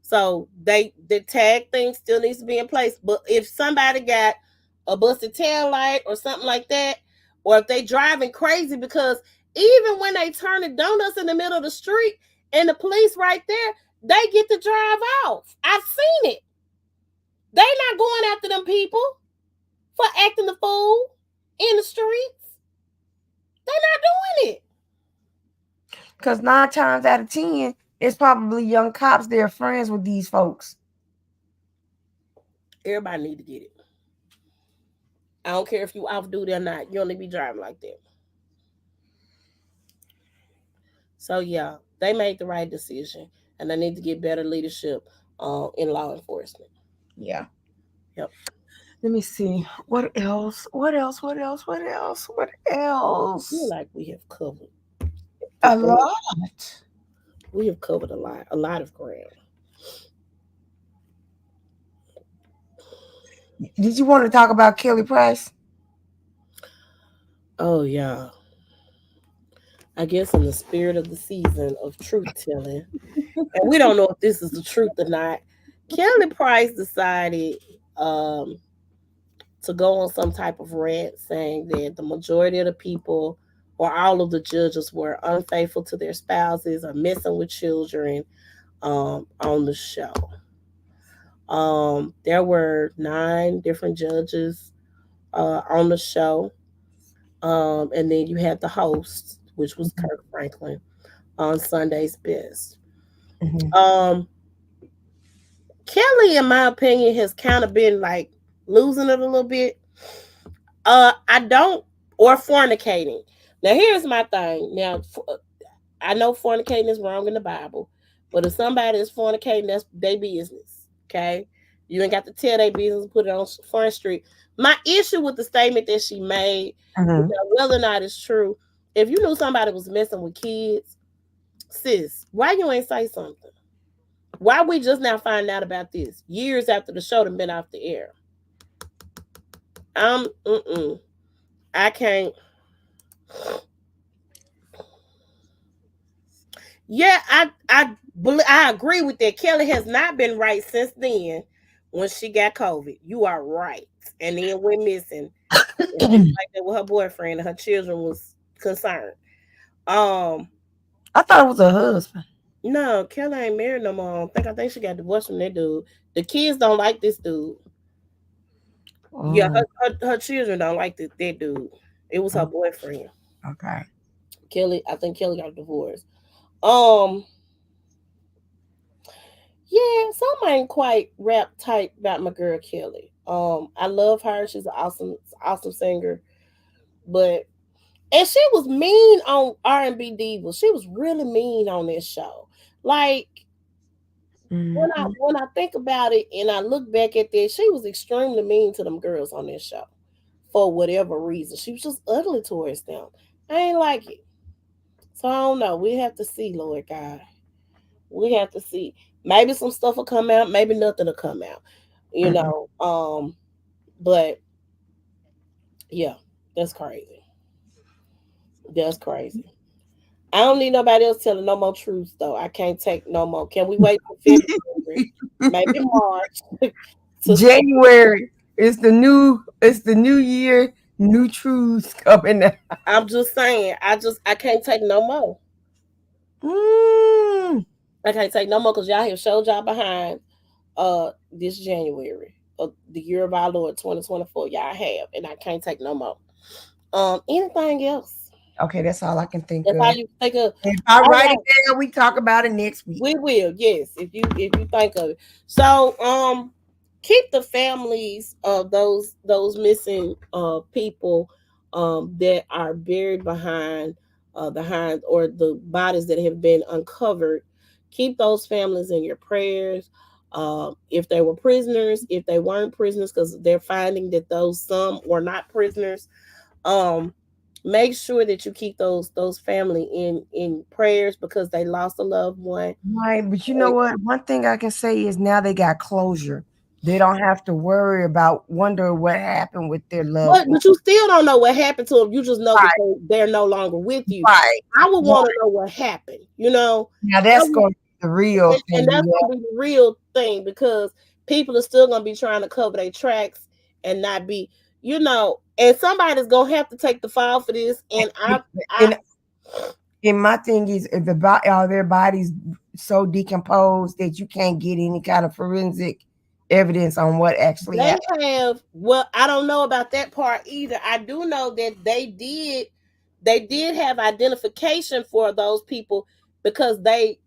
So the tag thing still needs to be in place. But if somebody got a busted tail light or something like that, or if they driving crazy, because even when they turn the donuts in the middle of the street and the police right there, they get to drive off. I've seen it. They not going after them people for acting the fool in the streets. They not doing it. Because 9 times out of 10, it's probably young cops that are friends with these folks. Everybody need to get it. I don't care if you off duty or not. You only be driving like that. So yeah, they made the right decision, and they need to get better leadership in law enforcement. Yeah. Yep. Let me see. What else? What else? What else? What else? What I feel else? like we have covered A the thing. lot. We have covered a lot of ground. Did you want to talk about Kelly Price? Oh yeah. I guess in the spirit of the season of truth telling, and we don't know if this is the truth or not, Kelly Price decided um, to go on some type of rant saying that the majority of the people or all of the judges were unfaithful to their spouses or messing with children on the show. There were 9 different judges on the show. And then you had the host, which was Kirk Franklin on Sunday's Best. Mm-hmm. Kelly, in my opinion, has kind of been like losing it a little bit. I don't, or fornicating. Now, here's my thing. Now, I know fornicating is wrong in the Bible, but if somebody is fornicating, that's their business. Okay, you ain't got to tell their business, put it on Front Street. My issue with the statement that she made, Mm-hmm. whether or not it's true, if you knew somebody was messing with kids, sis, why you ain't say something? Why we just now find out about this years after the show done been off the air? Um, mm-mm. I can't. Yeah, I agree with that. Kelly has not been right since then when she got COVID. You are right. And then went missing. And she was like that with her boyfriend and her children was concerned. Um, I thought it was her husband. no, Kelly ain't married no more. I think she got divorced from that dude. The kids don't like this dude. Yeah, Oh, her children don't like that dude. It was her boyfriend. okay. I think Kelly got divorced. Um, yeah, some ain't quite wrapped tight about my girl Kelly. I love her. She's an awesome singer. But and she was mean on R&B Diva. She was really mean on this show. Like Mm-hmm. when I think about it and I look back at this, she was extremely mean to them girls on this show for whatever reason. She was just ugly towards them. I ain't like it. So I don't know. We have to see, Lord God. We have to see. Maybe some stuff will come out. Maybe nothing will come out. You Mm-hmm. know. But yeah, that's crazy. That's crazy. I don't need nobody else telling no more truths though. I can't take no more. Can we wait for February? Maybe March to see. January. It's the new year, new truths coming out. I'm just saying. I can't take no more. Mm. I can't take no more because y'all have showed y'all behind this January of the year of our Lord 2024. Y'all have, and I can't take no more. Anything else? Okay, that's all I can think That's how of. you think of. If I All write right, it down, we talk about it next week. we will. Yes, if you think of it. So keep the families of those missing people that are buried behind the hind or the bodies that have been uncovered. Keep those families in your prayers. If they were prisoners, if they weren't prisoners, because they're finding that those some were not prisoners. Um, make sure that you keep those family in prayers because they lost a loved one. Right, but you know what? One thing I can say is now they got closure. They don't have to worry about wonder what happened with their loved one. But you still don't know what happened to them. You just know that Right, they're no longer with you. right, I would want to right. know what happened. You know, Now I that's would, going to be the real and thing. that's Yeah. gonna be the real thing because people are still gonna be trying to cover their tracks and not be, and somebody's gonna have to take the fall for this. And I And and my thing is, if are their bodies so decomposed that you can't get any kind of forensic evidence on what actually they happened? have, well, I don't know about that part either. I do know that they did have identification for those people because they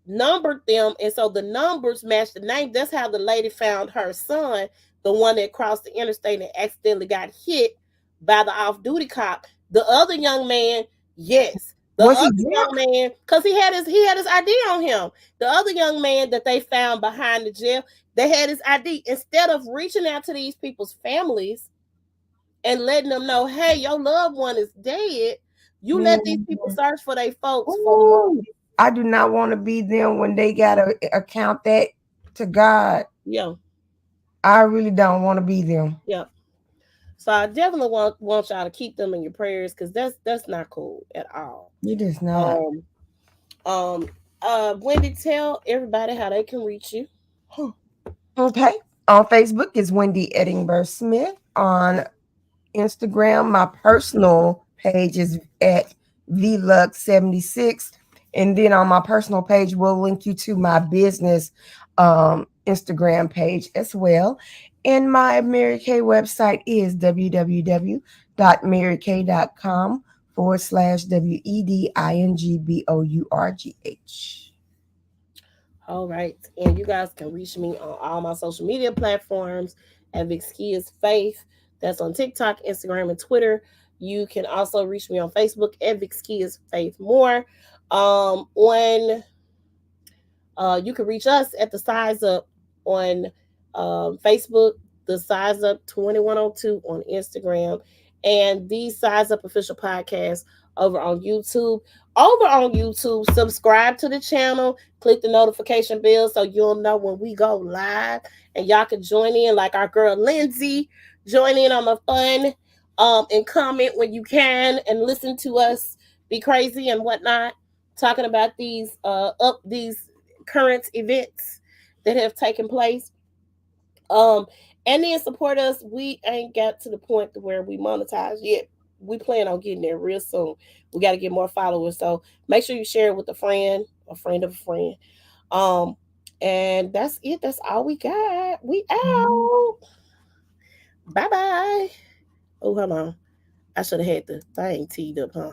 numbered them, and so the numbers matched the name. That's how the lady found her son, the one that crossed the interstate and accidentally got hit by the off-duty cop. The other young man, yes. The Was he other drunk? young man, because he had his ID on him. The other young man that they found behind the jail, they had his ID. Instead of reaching out to these people's families and letting them know, hey, your loved one is dead, you let these Man. people search for their folks for Ooh, months. I do not want to be them when they got to account that to God. Yeah, I really don't want to be them. yeah. So I definitely want y'all to keep them in your prayers because that's not cool at all. It is not. Um, um, Wendy, tell everybody how they can reach you. Okay. On Facebook is Wendy Edinburgh Smith. On Instagram, my personal page is at VLux76. And then on my personal page, we'll link you to my business Instagram page as well. And my Mary Kay website is www.marykay.com/WEDINGBOURGH. All right. And you guys can reach me on all my social media platforms at Vixkia's Faith. That's on TikTok, Instagram, and Twitter. You can also reach me on Facebook at Vixkia's Faith More. On You can reach us at the Size Up on Facebook, the Size Up 2102 on Instagram, and the Size Up Official Podcast over on YouTube. Over on YouTube, subscribe to the channel, click the notification bell so you'll know when we go live, and y'all can join in like our girl Lindsay. Join in on the fun, and comment when you can, and listen to us be crazy and whatnot, talking about these current events that have taken place. Um, and then support us. We ain't got to the point to where we monetize yet. We plan on getting there real soon. We got to get more followers. So make sure you share it with a friend of a friend. Um, and that's it. That's all we got. We out. Bye bye. Oh, hold on. I should have had the thing teed up, huh?